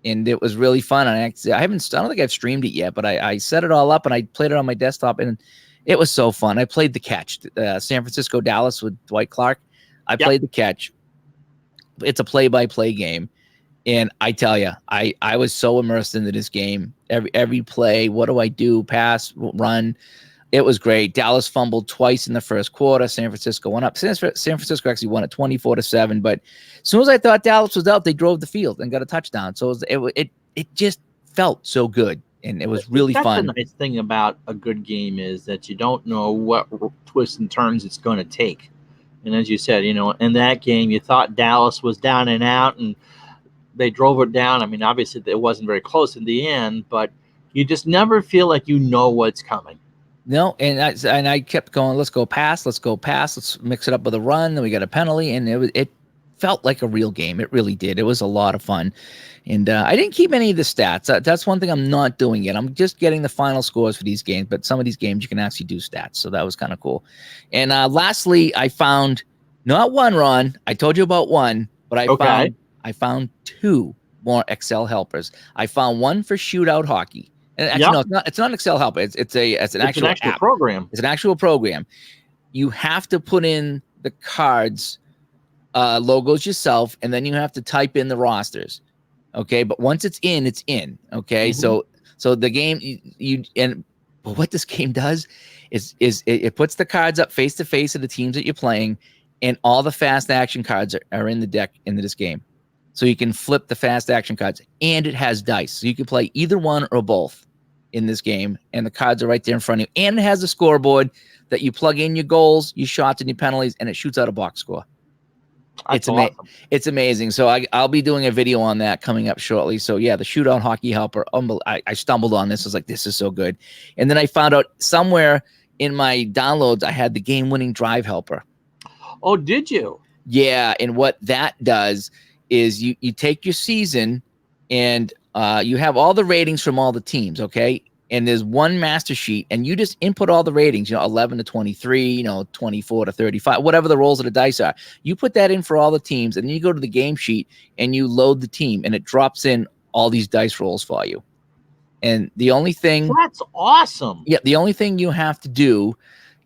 and it was really fun. And I don't think I've streamed it yet, but I set it all up and I played it on my desktop, and It was so fun. I played the catch. San Francisco Dallas with Dwight Clark. I played the catch. It's a play-by-play game. And I tell you, I was so immersed into this game. Every play, what do I do? Pass, run. It was great. Dallas fumbled twice in the first quarter. San Francisco went up. San Francisco actually won it 24-7. But as soon as I thought Dallas was out, they drove the field and got a touchdown. So it just felt so good, and it was really fun. The nice thing about a good game is that you don't know what twists and turns it's going to take. And as you said, in that game, you thought Dallas was down and out, and they drove it down. I mean, obviously, it wasn't very close in the end, but you just never feel like you know what's coming. No, and I kept going, let's go pass, let's mix it up with a run. Then we got a penalty, and it felt like a real game. It really did. It was a lot of fun. And I didn't keep any of the stats. That's one thing I'm not doing yet. I'm just getting the final scores for these games, but some of these games you can actually do stats. So that was kind of cool. And lastly, I found not one, Ron. I told you about one, but I found two more Excel helpers. I found one for shootout hockey. And actually, no, it's not an Excel helper. It's an actual app. Program. It's an actual program. You have to put in the cards, logos yourself, and then you have to type in the rosters. Okay, but once it's in, it's in. Okay, so the game but what this game does is it puts the cards up face to face of the teams that you're playing, and all the fast action cards are in the deck into this game. So you can flip the fast action cards, and it has dice. So you can play either one or both in this game, and the cards are right there in front of you. And it has a scoreboard that you plug in your goals, your shots, and your penalties, and it shoots out a box score. It's amazing. It's amazing. So I'll be doing a video on that coming up shortly. So yeah, the shootout hockey helper. I stumbled on this. I was like, this is so good. And then I found out somewhere in my downloads, I had the game-winning drive helper. Oh, did you? Yeah, and what that does is you take your season, and you have all the ratings from all the teams, okay? And there's one master sheet, and you just input all the ratings, 11 to 23, 24 to 35, whatever the rolls of the dice are. You put that in for all the teams, and then you go to the game sheet, and you load the team, and it drops in all these dice rolls for you. And the only thing... That's awesome. Yeah, the only thing you have to do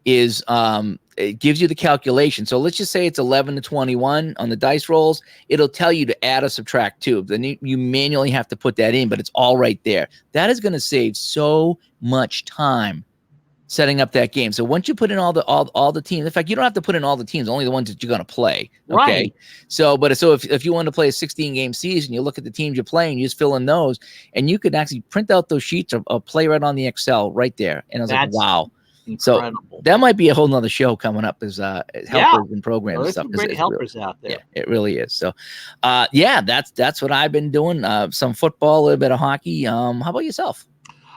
is... it gives you the calculation. So let's just say it's 11 to 21 on the dice rolls. It'll tell you to add or subtract 2. Then you manually have to put that in, but it's all right there. That is going to save so much time setting up that game. So once you put in all the teams, in fact, you don't have to put in all the teams, only the ones that you're going to play. Okay. Right. So if you want to play a 16-game season, you look at the teams you're playing, you just fill in those, and you could actually print out those sheets or play right on the Excel right there. And I was like, wow. Incredible. So that might be a whole nother show coming up as helpers and programs and stuff. There's some great helpers out there. Yeah, it really is. So, that's what I've been doing. Some football, a little bit of hockey. How about yourself?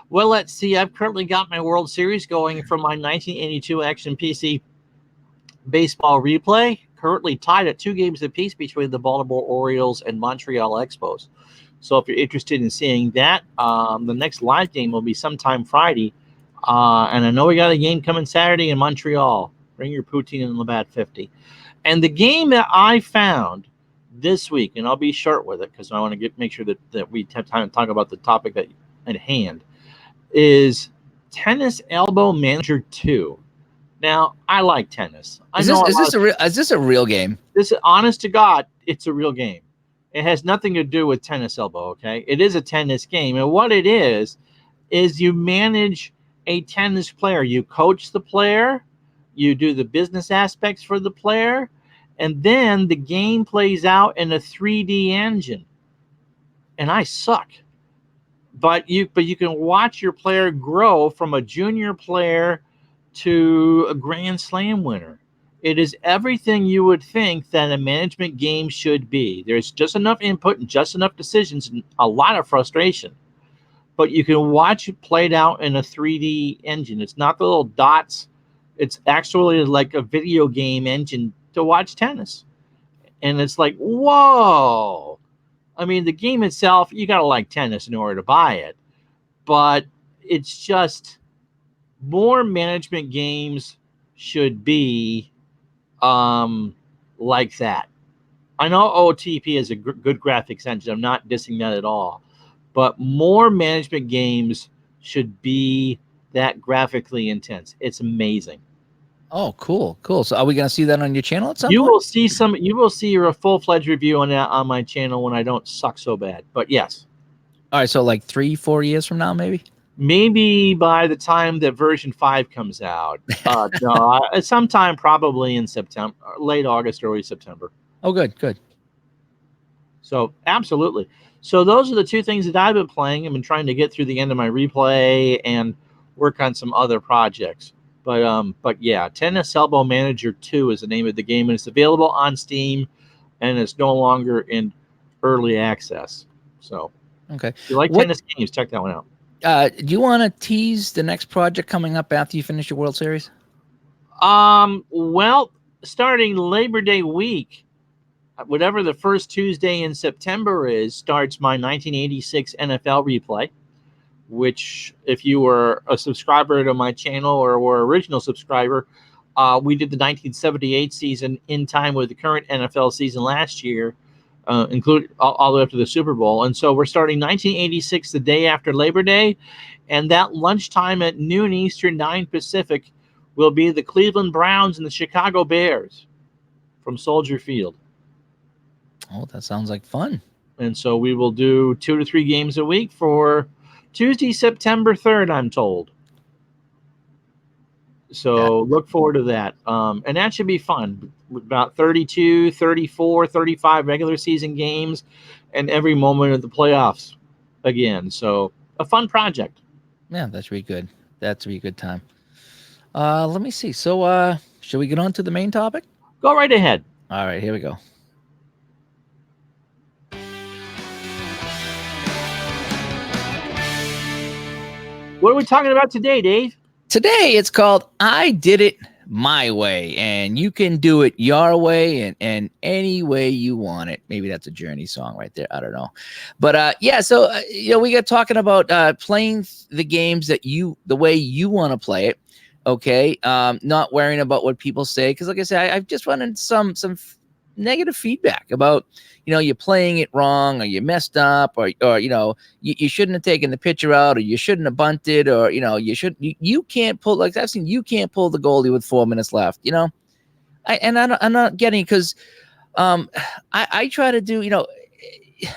Well, let's see. I've currently got my World Series going from my 1982 Action PC baseball replay. Currently tied at 2 games apiece between the Baltimore Orioles and Montreal Expos. So if you're interested in seeing that, the next live game will be sometime Friday. And I know we got a game coming Saturday in Montreal. Bring your poutine and Labatt 50. And the game that I found this week, and I'll be short with it because I want to make sure that we have time to talk about the topic at hand, is Tennis Elbow Manager 2. Now, I like tennis. Is this a real game? This is, honest to God, it's a real game. It has nothing to do with Tennis Elbow, okay? It is a tennis game. And what it is you manage a tennis player. You coach the player, you do the business aspects for the player, and then the game plays out in a 3D engine. And I suck. But you can watch your player grow from a junior player to a Grand Slam winner. It is everything you would think that a management game should be. There's just enough input and just enough decisions and a lot of frustration. But you can watch it played out in a 3D engine. It's not the little dots. It's actually like a video game engine to watch tennis. And it's like, whoa. I mean, the game itself, you got to like tennis in order to buy it. But it's just more management games should be like that. I know OTP is a good graphics engine. I'm not dissing that at all. But more management games should be that graphically intense. It's amazing. Oh, cool. So are we going to see that on your channel at some You point? will see a full-fledged review on that on my channel when I don't suck so bad. But yes, All right. So like 3-4 years from now, maybe? maybe by the time that version 5 comes out. No, sometime probably in September, late August, early September. Oh, good. So absolutely. So those are the two things that I've been playing. I've been trying to get through the end of my replay and work on some other projects. But yeah, Tennis Elbow Manager 2 is the name of the game, and it's available on Steam, and it's no longer in early access. So Okay. if you like What- tennis games, check that one out. Do you want to tease the next project coming up after you finish your World Series? Well, starting Labor Day week, whatever the first Tuesday in September is, starts my 1986 NFL replay, which if you were a subscriber to my channel or were original subscriber, we did the 1978 season in time with the current NFL season last year, include all the way up to the Super Bowl. And so we're starting 1986 the day after Labor Day, and that lunchtime at noon Eastern, 9 Pacific, will be the Cleveland Browns and the Chicago Bears from Soldier Field. Oh, that sounds like fun. And so we will do 2 to 3 games a week for Tuesday, September 3rd, I'm told. So look forward to that. And that should be fun. With about 32, 34, 35 regular season games and every moment of the playoffs again. So a fun project. Yeah, that should be good. That should be a good time. Let me see. So should we get on to the main topic? Go right ahead. All right, here we go. What are we talking about today, Dave? Today it's called I Did It My Way, and you can do it your way and any way you want it. Maybe that's a Journey song right there. I don't know. But so we got talking about playing the games that the way you want to play it. Okay. Not worrying about what people say. Because like I said, I've just run into some negative feedback about, you're playing it wrong, or you messed up, or you shouldn't have taken the pitcher out, or you shouldn't have bunted, or you can't pull, like I've seen, you can't pull the goalie with 4 minutes left. I'm not getting, because I try to do,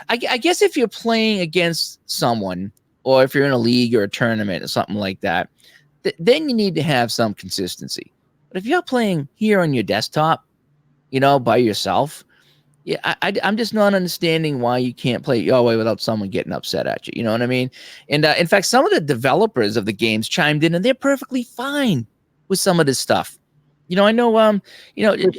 I guess if you're playing against someone, or if you're in a league or a tournament or something like that, then you need to have some consistency. But if you're playing here on your desktop, by yourself, yeah, I'm just not understanding why you can't play it your way without someone getting upset at you. You know what I mean? And in fact, some of the developers of the games chimed in, and they're perfectly fine with some of this stuff. I know. The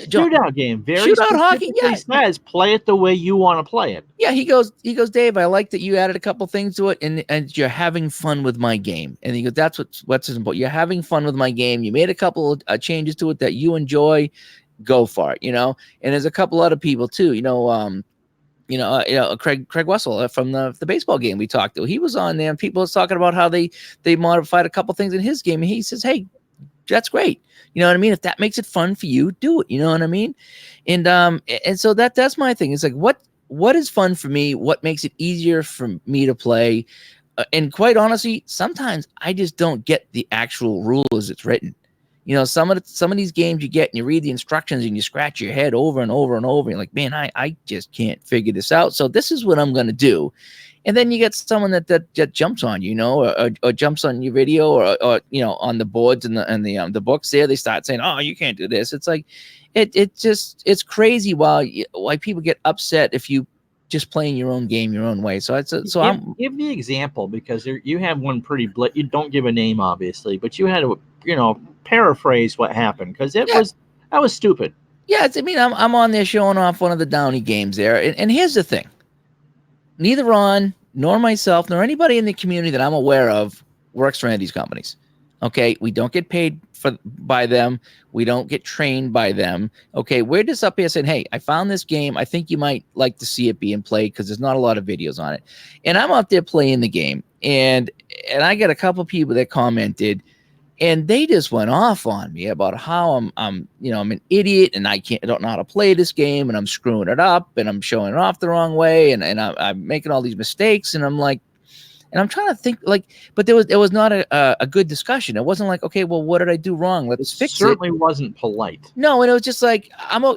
shootout game, very shootout hockey. Yeah, says play it the way you want to play it. Yeah, he goes, Dave, I like that you added a couple things to it, and you're having fun with my game. And he goes, that's what's important. You're having fun with my game. You made a couple of changes to it that you enjoy. Go for it, and there's a couple other people too, Craig Wessel from the baseball game we talked to. He was on there, and people was talking about how they modified a couple things in his game, and he says, hey, that's great. You know what I mean? If that makes it fun for you, do it. You know what I mean? And so that's my thing. It's like, what is fun for me? What makes it easier for me to play? And quite honestly, sometimes I just don't get the actual rule as it's written. Some of these games you get and you read the instructions and you scratch your head over and over and over. You're like, man, I just can't figure this out. So this is what I'm going to do. And then you get someone that jumps on you, or jumps on your video or on the boards and the books there. They start saying, oh, you can't do this. It's like, it's crazy why people get upset if you just playing your own game your own way. So give the example, because you have one pretty you don't give a name obviously, but you had to paraphrase what happened, because that was stupid. Yeah, I'm on there showing off one of the Downey games there, and here's the thing: neither Ron nor myself nor anybody in the community that I'm aware of works for any of these companies. Okay, we don't get paid by them. We don't get trained by them. Okay, we're just up here saying, hey, I found this game. I think you might like to see it being played because there's not a lot of videos on it. And I'm out there playing the game, and I got a couple people that commented, and they just went off on me about how I'm an idiot and I don't know how to play this game, and I'm screwing it up and I'm showing it off the wrong way, and I'm making all these mistakes, and I'm like, And I'm trying to think but there was not a good discussion. It wasn't like, okay, well, what did I do wrong? Let's fix it. Certainly wasn't polite. No, and it was just like,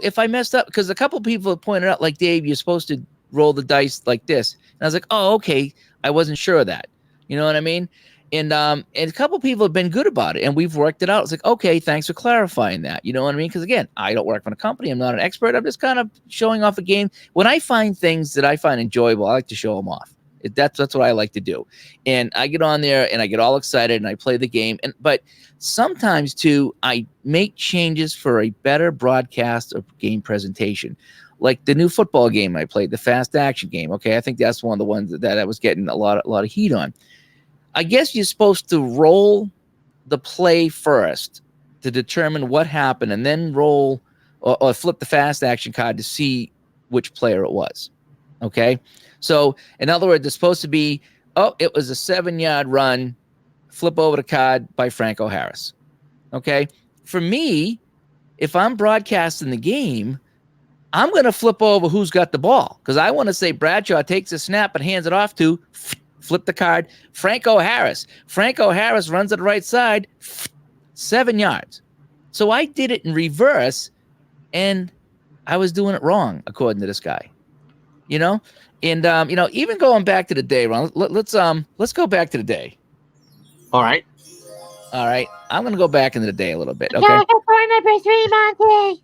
if I messed up, because a couple people have pointed out, like, Dave, you're supposed to roll the dice like this. And I was like, oh, okay. I wasn't sure of that. You know what I mean? And a couple people have been good about it, and we've worked it out. It's like, okay, thanks for clarifying that. You know what I mean? Because again, I don't work for a company. I'm not an expert. I'm just kind of showing off a game. When I find things that I find enjoyable, I like to show them off. That's what I like to do. And I get on there and I get all excited and I play the game. But sometimes too, I make changes for a better broadcast or game presentation. Like the new football game I played, the fast action game. Okay, I think that's one of the ones that I was getting a lot of heat on. I guess you're supposed to roll the play first to determine what happened, and then roll or flip the fast action card to see which player it was. Okay, so in other words, it's supposed to be, oh, it was a 7-yard run, flip over the card by Franco Harris. Okay, for me, if I'm broadcasting the game, I'm going to flip over who's got the ball, because I want to say Bradshaw takes a snap and hands it off to, flip the card, Franco Harris. Franco Harris runs to the right side, 7 yards. So I did it in reverse, and I was doing it wrong, according to this guy. You know? And, even going back to the day, Ron, let's go back to the day. All right. All right. I'm going to go back into the day a little bit, okay? Go for number 3, Monty.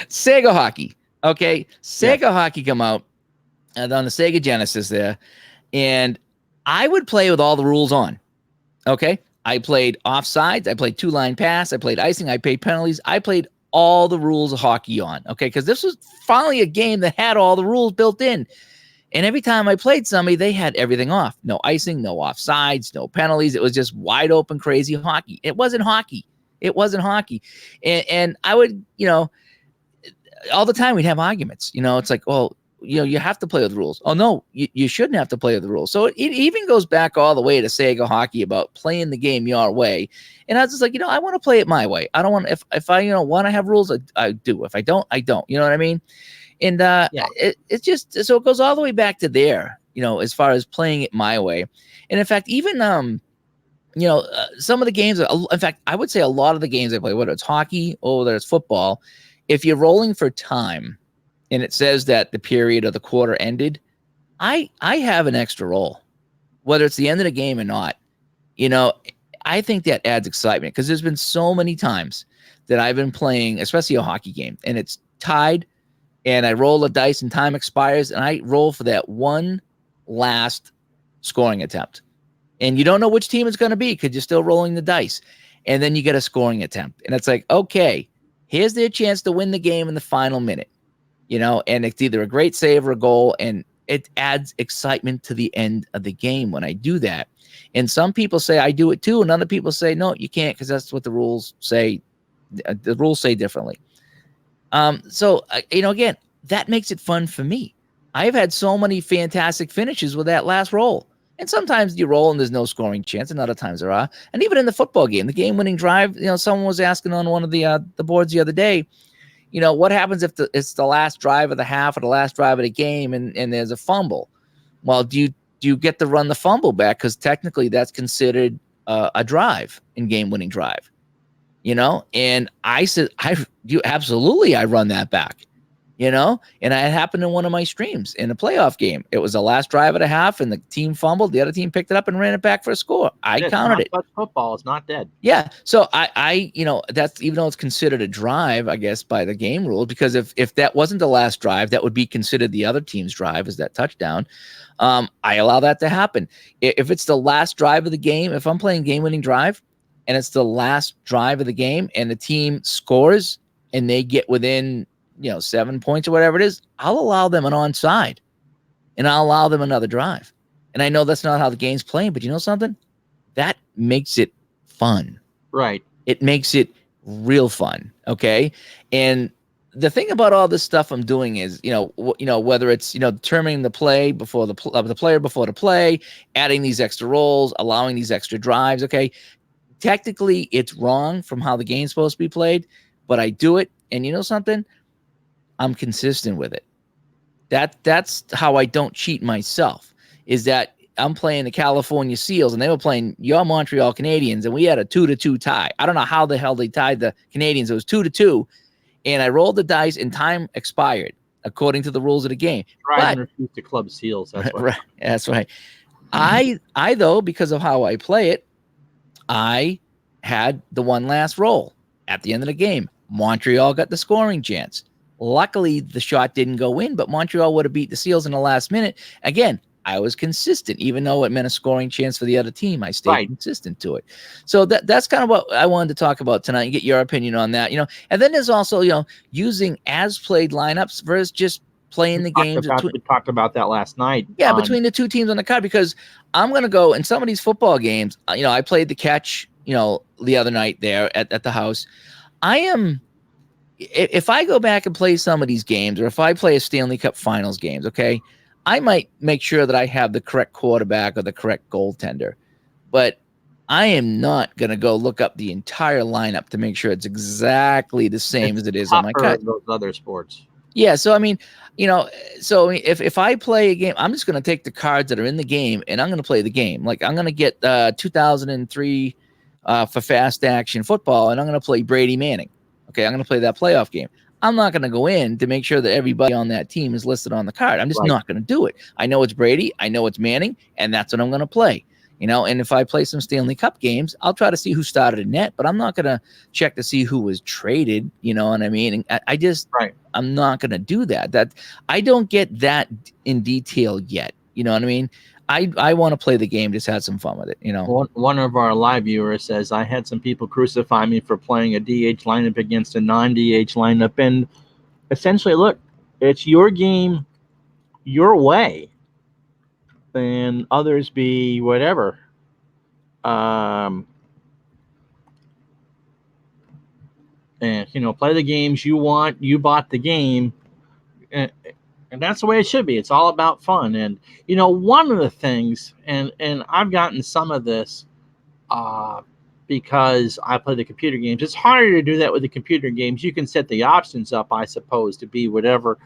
Sega Hockey. Okay. Sega Hockey come out on the Sega Genesis there. And I would play with all the rules on. Okay. I played offsides. I played 2-line pass. I played icing. I played penalties. I played all the rules of hockey on. Okay. Because this was finally a game that had all the rules built in. And every time I played somebody, they had everything off. No icing, no offsides, no penalties. It was just wide open, crazy hockey. It wasn't hockey. It wasn't hockey. And I would, all the time we'd have arguments. It's like, well, you have to play with the rules. Oh, no, you shouldn't have to play with the rules. So it even goes back all the way to Sega Hockey about playing the game your way. And I was just like, I want to play it my way. I don't want, if I, want to have rules, I do. If I don't, I don't. You know what I mean? And it's just, so it goes all the way back to there, as far as playing it my way. And in fact, even, some of the games, in fact, I would say a lot of the games I play, whether it's hockey or whether it's football, if you're rolling for time, and it says that the period or the quarter ended, I have an extra roll, whether it's the end of the game or not. I think that adds excitement, because there's been so many times that I've been playing, especially a hockey game, and it's tied, and I roll the dice and time expires, and I roll for that one last scoring attempt. And you don't know which team it's going to be because you're still rolling the dice. And then you get a scoring attempt. And it's like, okay, here's their chance to win the game in the final minute. And it's either a great save or a goal, and it adds excitement to the end of the game when I do that. And some people say I do it too, and other people say, no, you can't, because that's what the rules say. The rules say differently. So, again, that makes it fun for me. I've had so many fantastic finishes with that last roll. And sometimes you roll and there's no scoring chance, and other times there are. And even in the football game, the game-winning drive, someone was asking on one of the boards the other day, what happens if it's the last drive of the half or the last drive of the game and there's a fumble? Well, do you get to run the fumble back? Because technically that's considered a drive in game-winning drive, And I said, I run that back, and it happened in one of my streams in a playoff game. It was the last drive of the half, and the team fumbled. The other team picked it up and ran it back for a score. I counted it. But football is not dead. Yeah. So I that's, even though it's considered a drive, I guess, by the game rules, because if that wasn't the last drive, that would be considered the other team's drive as that touchdown. I allow that to happen. If it's the last drive of the game, if I'm playing game-winning drive and it's the last drive of the game and the team scores and they get within 7 points or whatever it is, I'll allow them an onside and I'll allow them another drive. And I know that's not how the game's playing, but you know something? That makes it fun. Right. It makes it real fun. Okay. And the thing about all this stuff I'm doing is, whether it's, determining the play before the player before the play, adding these extra rolls, allowing these extra drives. Okay. Technically it's wrong from how the game's supposed to be played, but I do it. And you know something? I'm consistent with it. That's how I don't cheat myself, is that I'm playing the California Seals, and they were playing your Montreal Canadiens, and we had a 2-2 tie. I don't know how the hell they tied the Canadiens. It was 2-2, and I rolled the dice, and time expired according to the rules of the game. Tried and refused to club Seals. That's what. Right, that's right. I though, because of how I play it, I had the one last roll at the end of the game. Montreal got the scoring chance. Luckily, the shot didn't go in, but Montreal would have beat the Seals in the last minute. Again, I was consistent, even though it meant a scoring chance for the other team. I stayed consistent to it. So that's kind of what I wanted to talk about tonight and get your opinion on that. And then there's also, using as played lineups versus just playing the games. We talked about that last night. Yeah, between the two teams on the card, because I'm going to go in some of these football games. I played the catch, the other night there at the house. If I go back and play some of these games, or if I play a Stanley Cup Finals games, okay, I might make sure that I have the correct quarterback or the correct goaltender, but I am not going to go look up the entire lineup to make sure it's exactly the same as it is on my cut. Those other sports. Yeah, so I mean, so if I play a game, I'm just going to take the cards that are in the game and I'm going to play the game. Like I'm going to get 2003 for fast action football, and I'm going to play Brady Manning. Okay, I'm going to play that playoff game. I'm not going to go in to make sure that everybody on that team is listed on the card. I'm just not going to do it. I know it's Brady. I know it's Manning, and that's what I'm going to play. And if I play some Stanley Cup games, I'll try to see who started in net, but I'm not going to check to see who was traded. You know what I mean? And I'm not going to do that. That I don't get that in detail yet. You know what I mean? I want to play the game, just have some fun with it. One of our live viewers says, I had some people crucify me for playing a DH lineup against a non-DH lineup. And essentially, look, it's your game, your way. And others be whatever. And, play the games you want. You bought the game. And that's the way it should be. It's all about fun. And, one of the things, and I've gotten some of this because I play the computer games. It's harder to do that with the computer games. You can set the options up, I suppose, to be whatever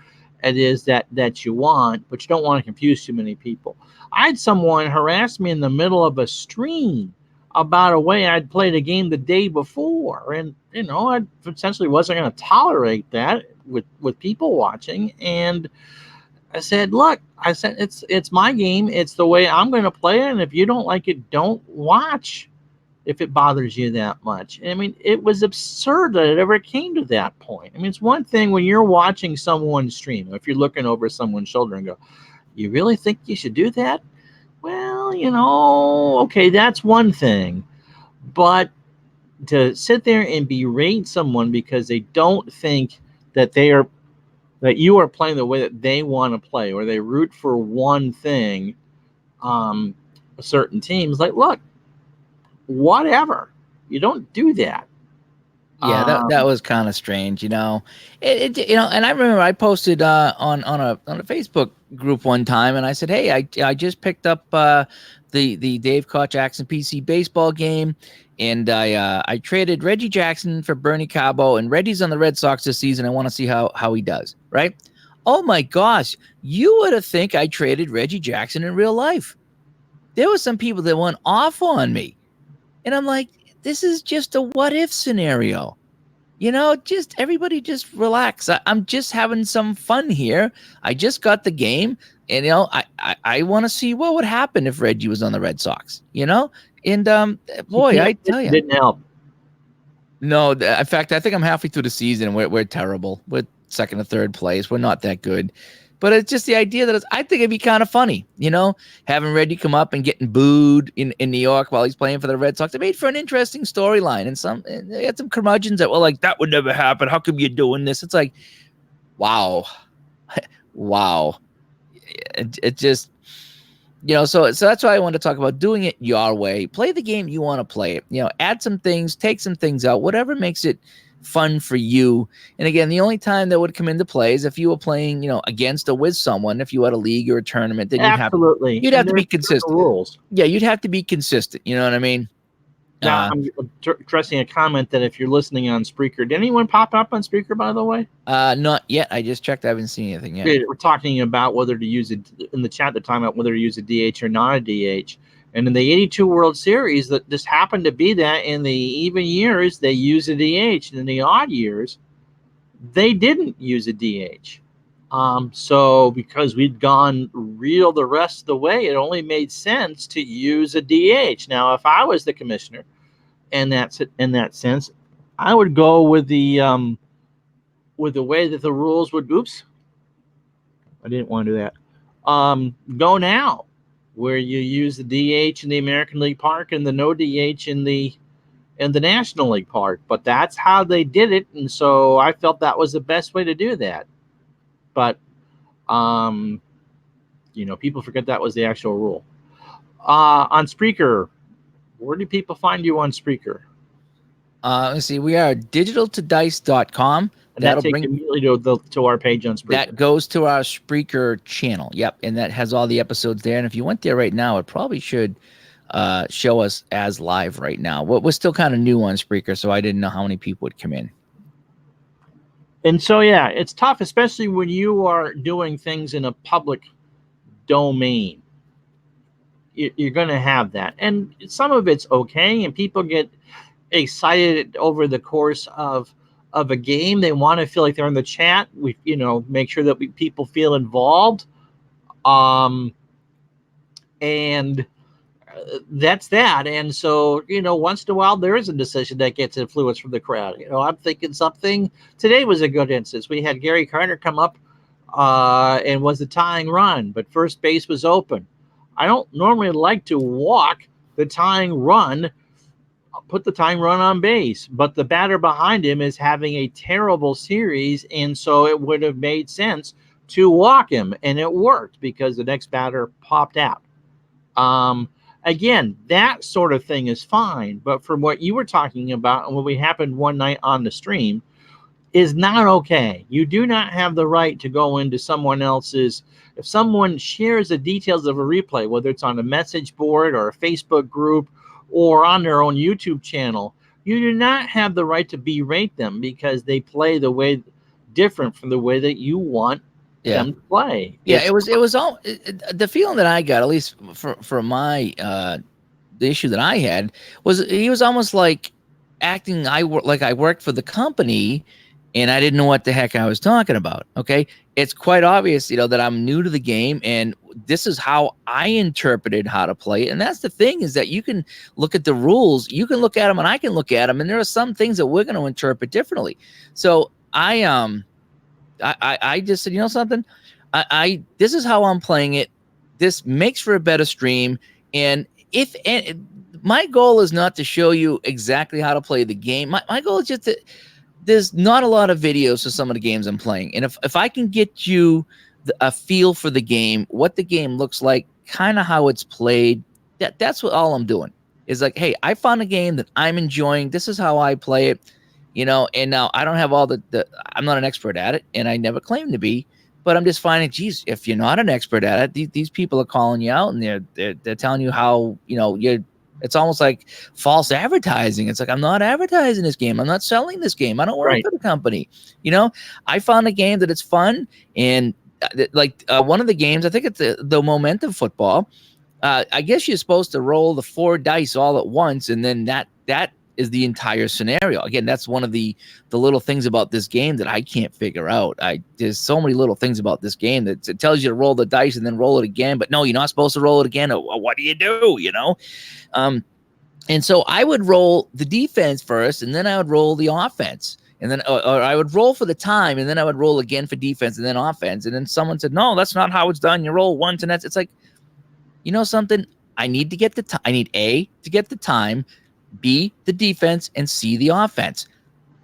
it is that you want, but you don't want to confuse too many people. I had someone harass me in the middle of a stream about a way I'd played a game the day before. And, I essentially wasn't going to tolerate that with people watching. And I said, look, it's my game. It's the way I'm going to play it. And if you don't like it, don't watch if it bothers you that much. I mean, it was absurd that it ever came to that point. I mean, it's one thing when you're watching someone stream, if you're looking over someone's shoulder and go, you really think you should do that? Well, okay, that's one thing. But to sit there and berate someone because they don't think that you are playing the way that they want to play, or they root for one thing, a certain teams, like, look, whatever, you don't do that. Yeah, that was kind of strange, And I remember I posted on a Facebook group one time, and I said, hey, I just picked up the Dave Koch Jackson PC baseball game, and I traded Reggie Jackson for Bernie Cabo, and Reggie's on the Red Sox this season. I want to see how he does, right? Oh my gosh, you would have think I traded Reggie Jackson in real life. There were some people that went off on me, and I'm like, this is just a what if scenario. Just everybody just relax. I'm just having some fun here. I just got the game, and I want to see what would happen if Reggie was on the Red Sox. And boy, I tell you, it didn't help. No, in fact, I think I'm halfway through the season. We're terrible. We're second or third place. We're not that good. But it's just the idea that I think it'd be kind of funny, having Reggie come up and getting booed in New York while he's playing for the Red Sox. It made for an interesting storyline, and they had some curmudgeons that were like, that would never happen. How come you're doing this? It's like, wow. Wow. It just, so that's why I want to talk about doing it your way. Play the game you want to play it. Add some things, take some things out, whatever makes it fun for you. And again, the only time that would come into play is if you were playing, against or with someone. If you had a league or a tournament, then you'd have to be consistent. Rules. Yeah, you'd have to be consistent. You know what I mean? Now I'm addressing a comment that if you're listening on Spreaker, did anyone pop up on Spreaker, by the way? Not yet. I just checked. I haven't seen anything yet. We're talking about whether to use it in the chat. They're talking about whether to use a DH or not a DH. And in the 82 World Series, that just happened to be that in the even years, they use a DH. And in the odd years, they didn't use a DH. So because we'd gone real the rest of the way, it only made sense to use a DH. Now, if I was the commissioner, in that sense, I would go with the way that the rules would. Oops, I didn't want to do that. Go now, where you use the DH in the American League Park and the no DH in the National League Park. But that's how they did it, and so I felt that was the best way to do that. But people forget that was the actual rule. On Spreaker, where do people find you on Spreaker? Let's see. We are digitaltodice.com. And that'll take you immediately to our page on Spreaker. That goes to our Spreaker channel. Yep, and that has all the episodes there. And if you went there right now, it probably should show us as live right now. We're still kind of new on Spreaker, so I didn't know how many people would come in. And so, yeah, it's tough, especially when you are doing things in a public domain. You're going to have that. And some of it's okay, and people get excited over the course of a game. They want to feel like they're in the chat. We, make sure that people feel involved. And that's that. And so, once in a while, there is a decision that gets influence from the crowd. I'm thinking something. Today was a good instance. We had Gary Carter come up and was a tying run, but first base was open. I don't normally like to walk the tying run, put the tying run on base, but the batter behind him is having a terrible series, and so it would have made sense to walk him, and it worked because the next batter popped out. Again, that sort of thing is fine, but from what you were talking about and what happened one night on the stream is not okay. You do not have the right to go into someone else's. If someone shares the details of a replay, whether it's on a message board or a Facebook group or on their own YouTube channel, you do not have the right to berate them because they play the way different from the way that you want them to play. Yeah, it was all the feeling that I got, at least for my the issue that I had, was he was almost like acting like I worked for the company and I didn't know what the heck I was talking about. Okay, it's quite obvious, that I'm new to the game, and this is how I interpreted how to play it. And that's the thing, is that you can look at the rules, you can look at them, and I can look at them, and there are some things that we're going to interpret differently. So I just said, something, this is how I'm playing it. This makes for a better stream. And my goal is not to show you exactly how to play the game. My goal is just to, there's not a lot of videos of some of the games I'm playing. And if I can get you a feel for the game, what the game looks like, kind of how it's played, that's what all I'm doing is like, hey, I found a game that I'm enjoying. This is how I play it. And now I don't have all I'm not an expert at it, and I never claimed to be, but I'm just finding, geez, if you're not an expert at it, these people are calling you out, and they're telling you how, it's almost like false advertising. It's like, I'm not advertising this game. I'm not selling this game. I don't work for the company. I found a game that it's fun. And one of the games, I think it's the Momentum Football. I guess you're supposed to roll the 4 dice all at once. And then that is the entire scenario. Again, that's one of the little things about this game that I can't figure out. There's so many little things about this game that it tells you to roll the dice and then roll it again, but no, you're not supposed to roll it again. What do you do? And so I would roll the defense first, and then I would roll the offense, and then or I would roll for the time, and then I would roll again for defense and then offense. And then someone said, no, that's not how it's done. You roll once, and it's like, something. I need to get I need A, to get the time, B, the defense, and C, the offense.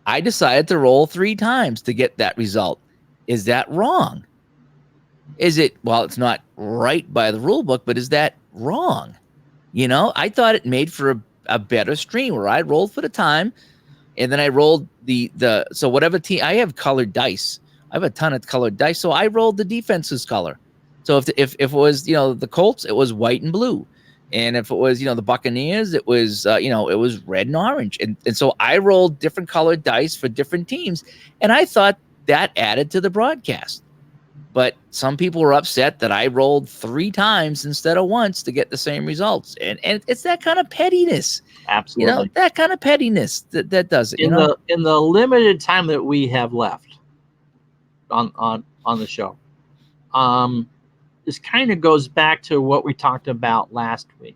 I decided to roll 3 times to get that result. Is that wrong? Is it, well, it's not right by the rule book, but is that wrong? I thought it made for a better stream where I rolled for the time, and then I rolled so whatever team, I have colored dice. I have a ton of colored dice, so I rolled the defense's color. So if it was, the Colts, it was white and blue. And if it was, the Buccaneers, it was, it was red and orange. And so I rolled different colored dice for different teams. And I thought that added to the broadcast. But some people were upset that I rolled 3 times instead of once to get the same results. And it's that kind of pettiness. Absolutely. That kind of pettiness that does it. In the limited time that we have left on the show, this kind of goes back to what we talked about last week.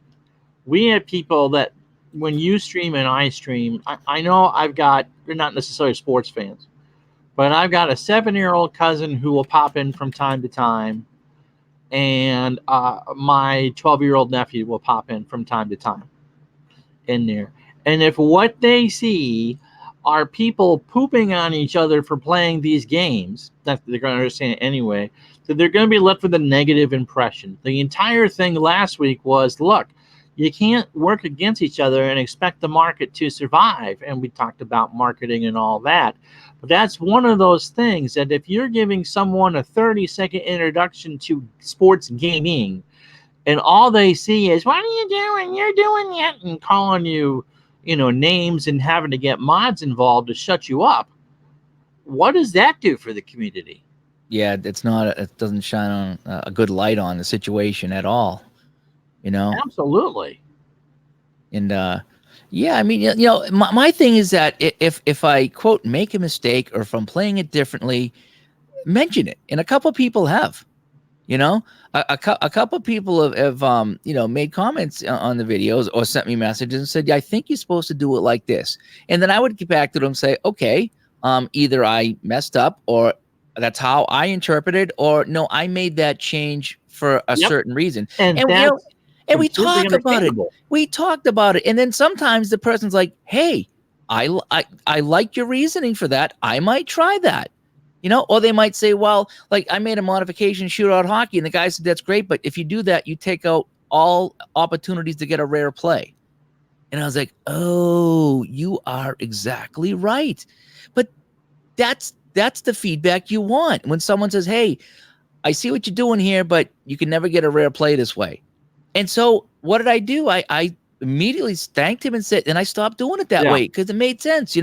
We had people that when you stream and I stream, I know they're not necessarily sports fans, but I've got a 7-year-old cousin who will pop in from time to time, and my 12-year-old nephew will pop in from time to time in there. And if what they see are people pooping on each other for playing these games, that they're going to understand anyway, that they're going to be left with a negative impression. The entire thing last week was, look, you can't work against each other and expect the market to survive. And we talked about marketing and all that. But that's one of those things that if you're giving someone a 30-second introduction to sports gaming, and all they see is, what are you doing? You're doing that, and calling you, names and having to get mods involved to shut you up. What does that do for the community? Yeah, it doesn't shine on a good light on the situation at all, Absolutely. And yeah, I mean, my thing is that if I quote make a mistake, or if I'm playing it differently, mention it. And a couple of people have, a couple of people have made comments on the videos or sent me messages and said, yeah, I think you're supposed to do it like this. And then I would get back to them and say, okay, either I messed up, or that's how I interpreted, or no, I made that change for a certain reason. And we talk about it. We talked about it. And then sometimes the person's like, hey, I like your reasoning for that. I might try that. Or they might say, well, like I made a modification shootout hockey, and the guy said, that's great, but if you do that, you take out all opportunities to get a rare play. And I was like, oh, you are exactly right. But that's the feedback you want. When someone says, hey, I see what you're doing here, but you can never get a rare play this way. And so what did I do? I immediately thanked him and said, and I stopped doing it that way because it made sense,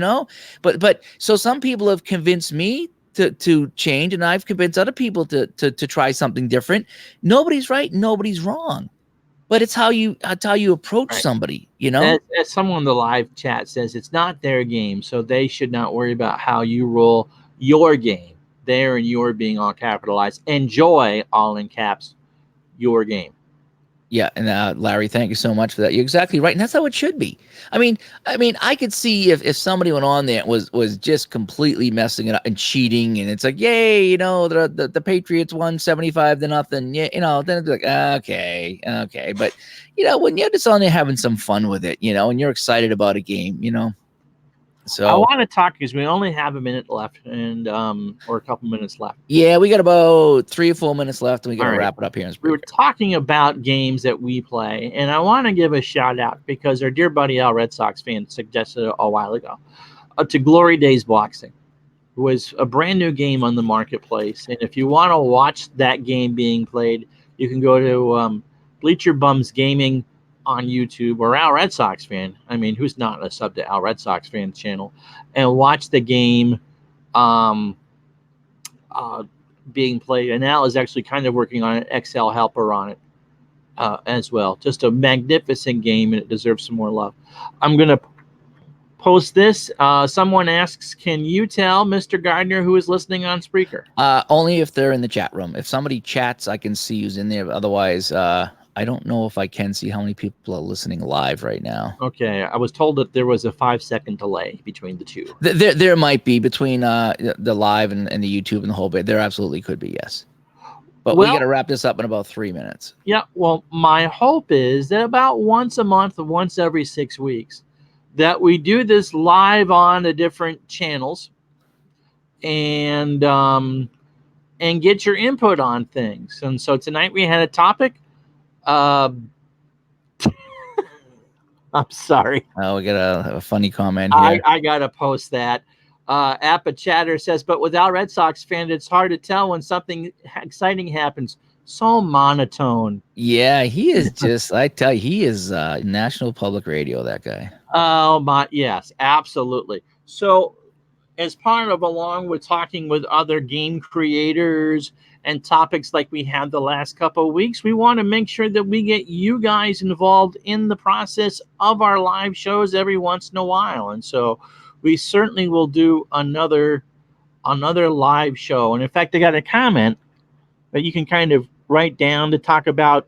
But so some people have convinced me to change, and I've convinced other people to try something different. Nobody's right, nobody's wrong, but it's how you approach somebody, As someone in the live chat says, it's not their game, so they should not worry about how you roll your game. Their and your being all capitalized. Enjoy, all in caps, your game. Yeah, and Larry, thank you so much for that. You're exactly right, and that's how it should be. I mean, I could see if somebody went on there and was just completely messing it up and cheating, and it's like, yay, the Patriots won 75-0. Yeah, then it'd be like, okay, but when you're just on there having some fun with it, and you're excited about a game, So I want to talk because we only have a minute left, and or a couple minutes left. Yeah, we got about 3 or 4 minutes left, and we got to wrap it up here. We were talking about games that we play, and I want to give a shout out because our dear buddy Al Red Sox fan suggested a while ago to Glory Days Boxing. It was a brand new game on the marketplace, and if you want to watch that game being played, you can go to Bleacher Bums Gaming on YouTube, or Al Red Sox fan. I mean, who's not a sub to Al Red Sox fan channel, and watch the game being played. And Al is actually kind of working on an Excel helper on it as well. Just a magnificent game, and it deserves some more love. I'm going to post this. Someone asks, can you tell Mr. Gardner who is listening on Spreaker? Only if they're in the chat room. If somebody chats, I can see who's in there. Otherwise, I don't know if I can see how many people are listening live right now. Okay, I was told that there was a 5-second delay between the two. There might be between the live and the YouTube and the whole bit. There absolutely could be, yes. But we got to wrap this up in about 3 minutes. Yeah, well, my hope is that about once a month, once every 6 weeks, that we do this live on the different channels and get your input on things. And so tonight we had a topic. I'm sorry. Oh, we got a funny comment here. I gotta post that. Appa Chatter says, but without Red Sox fan, it's hard to tell when something exciting happens. So monotone. Yeah, he is just, I tell you, he is National Public Radio, that guy. Oh my, yes, absolutely. So, as part of along with talking with other game creators and topics like we had the last couple of weeks, we want to make sure that we get you guys involved in the process of our live shows every once in a while. And so, we certainly will do another live show. And in fact, I got a comment that you can kind of write down to talk about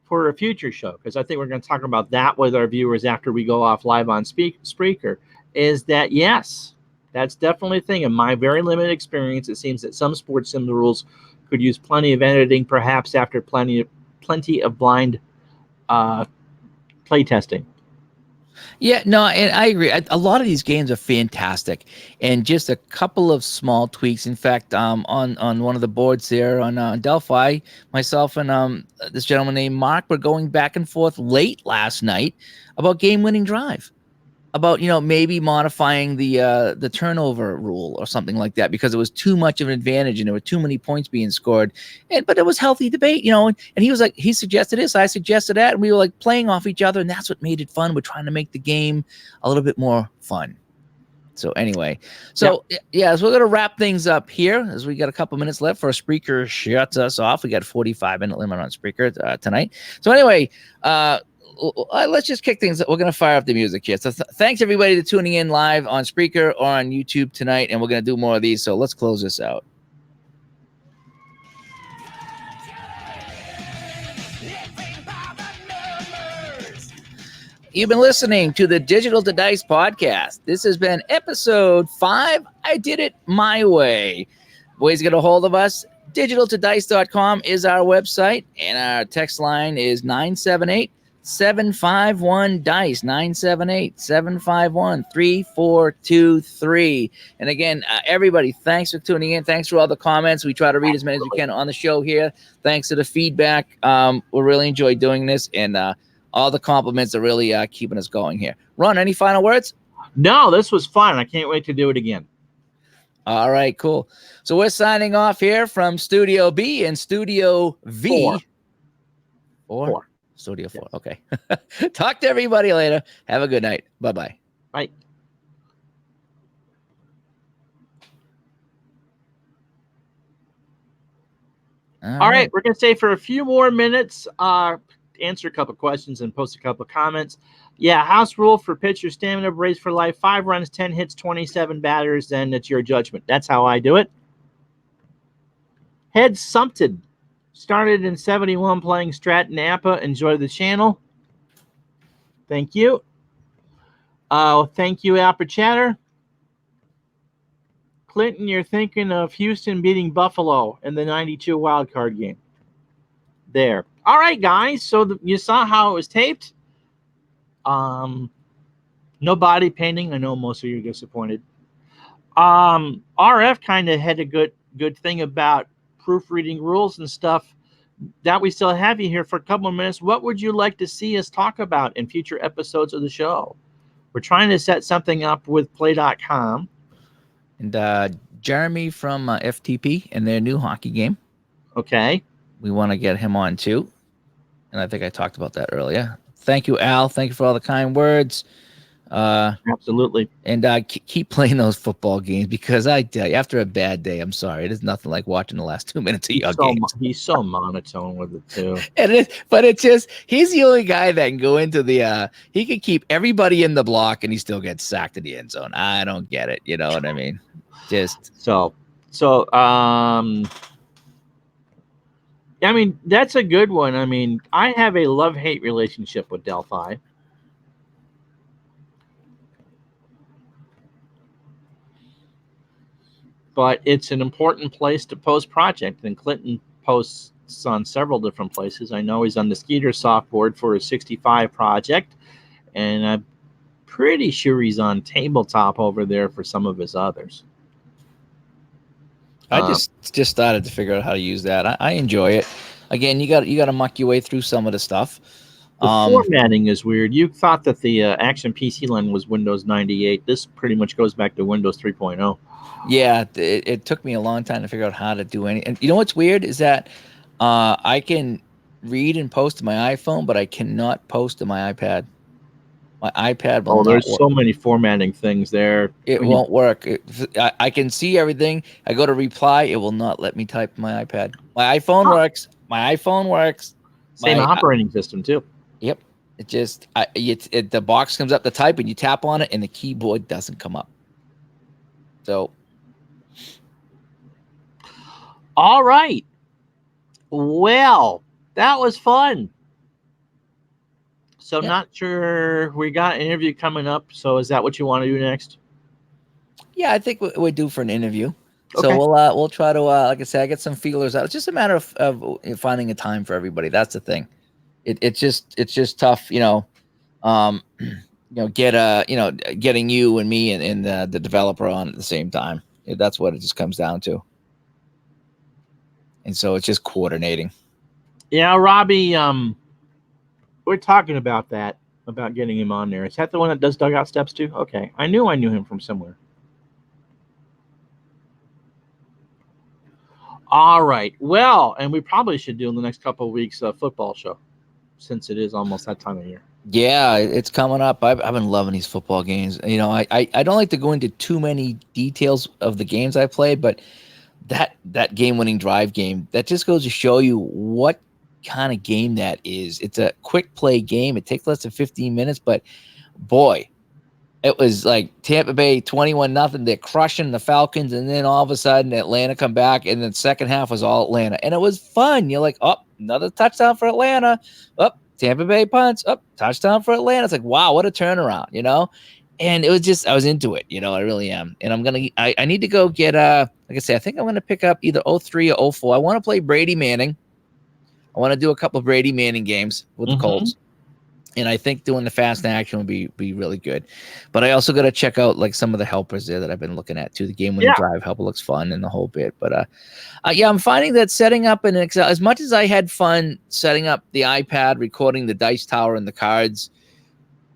for a future show, because I think we're going to talk about that with our viewers after we go off live on Spreaker, is that yes, that's definitely a thing. In my very limited experience, it seems that some sports sim rules could use plenty of editing, perhaps after plenty of blind play testing. Yeah, no, and I agree. A lot of these games are fantastic, and just a couple of small tweaks. In fact, on one of the boards there on Delphi, myself and this gentleman named Mark were going back and forth late last night about game-winning drive, about maybe modifying the turnover rule or something like that, because it was too much of an advantage and there were too many points being scored. But it was healthy debate, and he was like, he suggested this, I suggested that, and we were like playing off each other, and that's what made it fun. We're trying to make the game a little bit more fun. So anyway, so yeah, so we're gonna wrap things up here as we got a couple minutes left for Spreaker shuts us off. We got a 45-minute limit on Spreaker tonight. So anyway, let's just kick things up. We're going to fire up the music here. So thanks everybody to tuning in live on Spreaker or on YouTube tonight, and we're going to do more of these. So let's close this out. You've been listening to the Digital to Dice podcast. This has been episode 5. I did it my way. Ways to get a hold of us. Digitaltodice.com is our website, and our text line is 978-751-DICE, 978-751-3423. And again, everybody, thanks for tuning in. Thanks for all the comments. We try to read as many as we can on the show here. Thanks to the feedback. We really enjoy doing this, and all the compliments are really keeping us going here. Ron, any final words? No, this was fun. I can't wait to do it again. All right, cool. So we're signing off here from Studio B and Studio V. Four. Studio 4. Yes. Okay. Talk to everybody later. Have a good night. Bye-bye. Bye. All right. We're going to stay for a few more minutes, answer a couple questions and post a couple comments. Yeah, house rule for pitcher stamina raise for life, 5 runs, 10 hits, 27 batters, then it's your judgment. That's how I do it. Head Sumpted. Started in 71 playing Stratton Appa. Enjoy the channel. Thank you. Thank you, Appa Chatter. Clinton, you're thinking of Houston beating Buffalo in the 92 wildcard game. There. All right, guys. So you saw how it was taped. No body painting. I know most of you are disappointed. RF kind of had a good thing about proofreading rules and stuff that we still have you here for a couple of minutes. What would you like to see us talk about in future episodes of the show? We're trying to set something up with play.com. And Jeremy from FTP and their new hockey game. Okay. We want to get him on too. And I think I talked about that earlier. Thank you, Al. Thank you for all the kind words. Absolutely. And keep playing those football games, because I tell you, after a bad day, I'm sorry, it is nothing like watching the last 2 minutes of your games. He's so monotone with it too. But it's just, he's the only guy that can go into the he can keep everybody in the block and he still gets sacked in the end zone. I don't get it. You know what I mean? Just so I mean, that's a good one. I mean, I have a love-hate relationship with Delphi. But it's an important place to post project, and Clinton posts on several different places. I know he's on the Skeeter softboard for a 65 project, and I'm pretty sure he's on tabletop over there for some of his others. I just started to figure out how to use that. I enjoy it. Again, you got to muck your way through some of the stuff. The formatting is weird. You thought that the Action PC line was Windows 98. This pretty much goes back to Windows 3.0. Yeah, it took me a long time to figure out how to do any. And you know what's weird is that I can read and post to my iPhone, but I cannot post to my iPad. My iPad will Oh, not there's work. so many formatting things there. It When you- won't work. I can see everything. I go to reply. It will not let me type my iPad. My iPhone Huh. works. My iPhone works. Same My operating system too. Yep. It just the box comes up to type and you tap on it and the keyboard doesn't come up. So All right. Well, that was fun. So Yeah. not sure we got an interview coming up. So is that what you want to do next? yeah, I think we're due for an interview. So Okay. we'll try to like I said, I get some feelers out. It's just a matter of finding a time for everybody. That's the thing. It's just tough, getting you and me and the developer on at the same time. That's what it just comes down to. And so it's just coordinating. Yeah, Robbie. We're talking about that, about getting him on there. Is that the one that does dugout steps too? Okay, I knew him from somewhere. All right. Well, and we probably should do in the next couple of weeks a football show, since it is almost that time of year. Yeah, it's coming up. I've been loving these football games. I don't like to go into too many details of the games I played, but that game-winning drive game, that just goes to show you what kind of game that is. It's a quick play game. It takes less than 15 minutes, but boy, it was like Tampa Bay 21-0. They're crushing the Falcons, and then all of a sudden Atlanta come back, and then second half was all Atlanta, and it was fun. You're like, oh, another touchdown for Atlanta. Oh, Tampa Bay punts. Oh, touchdown for Atlanta. It's like, wow, what a turnaround, And it was just, I was into it, I really am. And I need to go get like I say, I think I'm gonna pick up either 03 or 04. I want to play Brady Manning. I want to do a couple of Brady Manning games with the Colts. And I think doing the fast action would be really good. But I also got to check out like some of the helpers there that I've been looking at too. The game winning drive helper looks fun and the whole bit. But yeah, I'm finding that setting up an Excel, as much as I had fun setting up the iPad, recording the dice tower and the cards,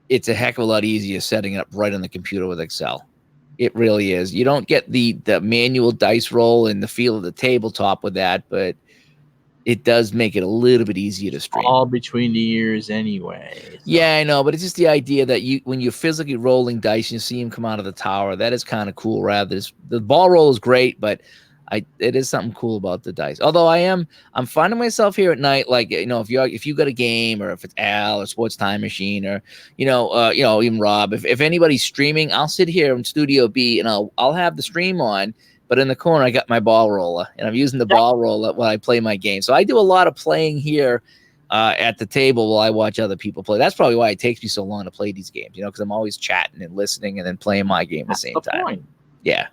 it's a heck of a lot easier setting it up right on the computer with Excel. It really is. You don't get the manual dice roll and the feel of the tabletop with that, but it does make it a little bit easier to stream. All between the years anyway. So. Yeah, I know, but it's just the idea that when you're physically rolling dice and you see him come out of the tower, that is kind of cool. Rather, the ball roll is great, but it is something cool about the dice. Although I'm finding myself here at night, like if you got a game, or if it's Al or Sports Time Machine, or even Rob, if anybody's streaming, I'll sit here in Studio B and I'll have the stream on. But in the corner, I got my ball roller, and I'm using the ball roller while I play my game. So I do a lot of playing here at the table while I watch other people play. That's probably why it takes me so long to play these games, because I'm always chatting and listening and then playing my game at the same time. Point. Yeah.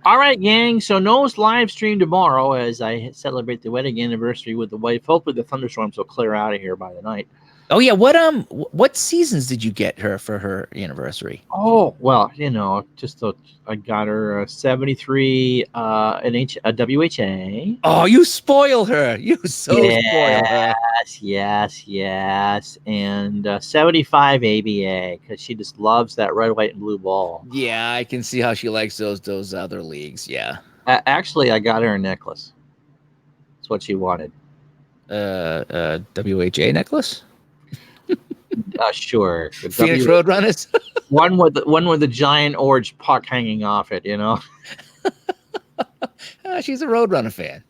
All right, gang. So no live stream tomorrow as I celebrate the wedding anniversary with the wife. Hopefully the thunderstorms will clear out of here by the night. Oh yeah, what seasons did you get her for her anniversary? Oh well, I got her a 73 a WHA. Oh, you spoil her. You spoil her. Yes, and 75 ABA because she just loves that red, white, and blue ball. Yeah, I can see how she likes those other leagues. Yeah. Actually, I got her a necklace. That's what she wanted. WHA necklace. Sure. The Phoenix Roadrunners. one with the giant orange puck hanging off it. She's a Roadrunner fan.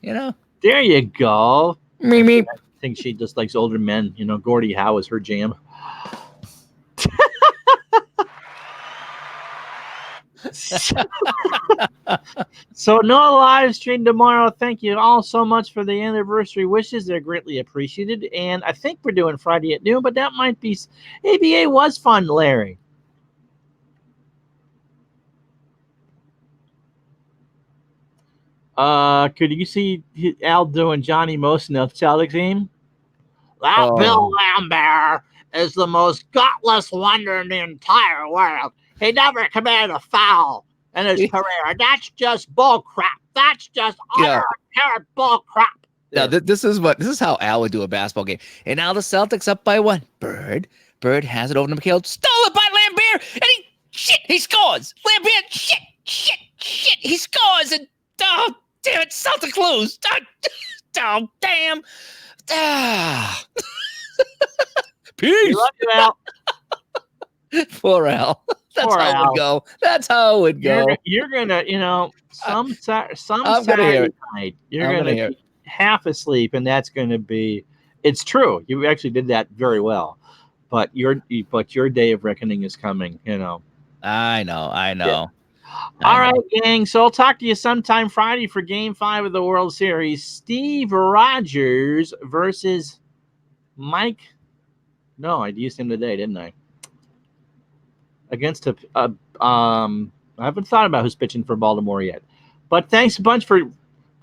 There you go. Me. I think she just likes older men. Gordie Howe is her jam. So no live stream tomorrow. Thank you all so much for the anniversary wishes. They're greatly appreciated. And I think we're doing Friday at noon, but that might be ABA was fun, Larry. Could you see Al doing Johnny Most in the Celtics game? That Bill Lambert is the most gutless wonder in the entire world. He never committed a foul in his career. That's just bull crap. That's just utter bull crap. Now this is how Al would do a basketball game. And now the Celtics up by 1. Bird has it over to McHale. Stole it by Lambert, and he scores. Lambert, shit, he scores, and oh damn it, Celtics lose. Oh, damn. Ah. We Peace. love you, Al. Poor Al. That's Poor how it Al. would go. That's how it would go. You're gonna, some I'm gonna hear Saturday it. night, you're I'm gonna gonna hear be half asleep, and that's gonna be. It's true. You actually did that very well, but your day of reckoning is coming. I know. I All know. right, gang. So I'll talk to you sometime Friday for Game 5 of the World Series. Steve Rogers versus Mike. No, I used him today, didn't I? Against I haven't thought about who's pitching for Baltimore yet. But thanks a bunch for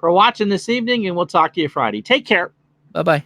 watching this evening, and we'll talk to you Friday. Take care. Bye-bye.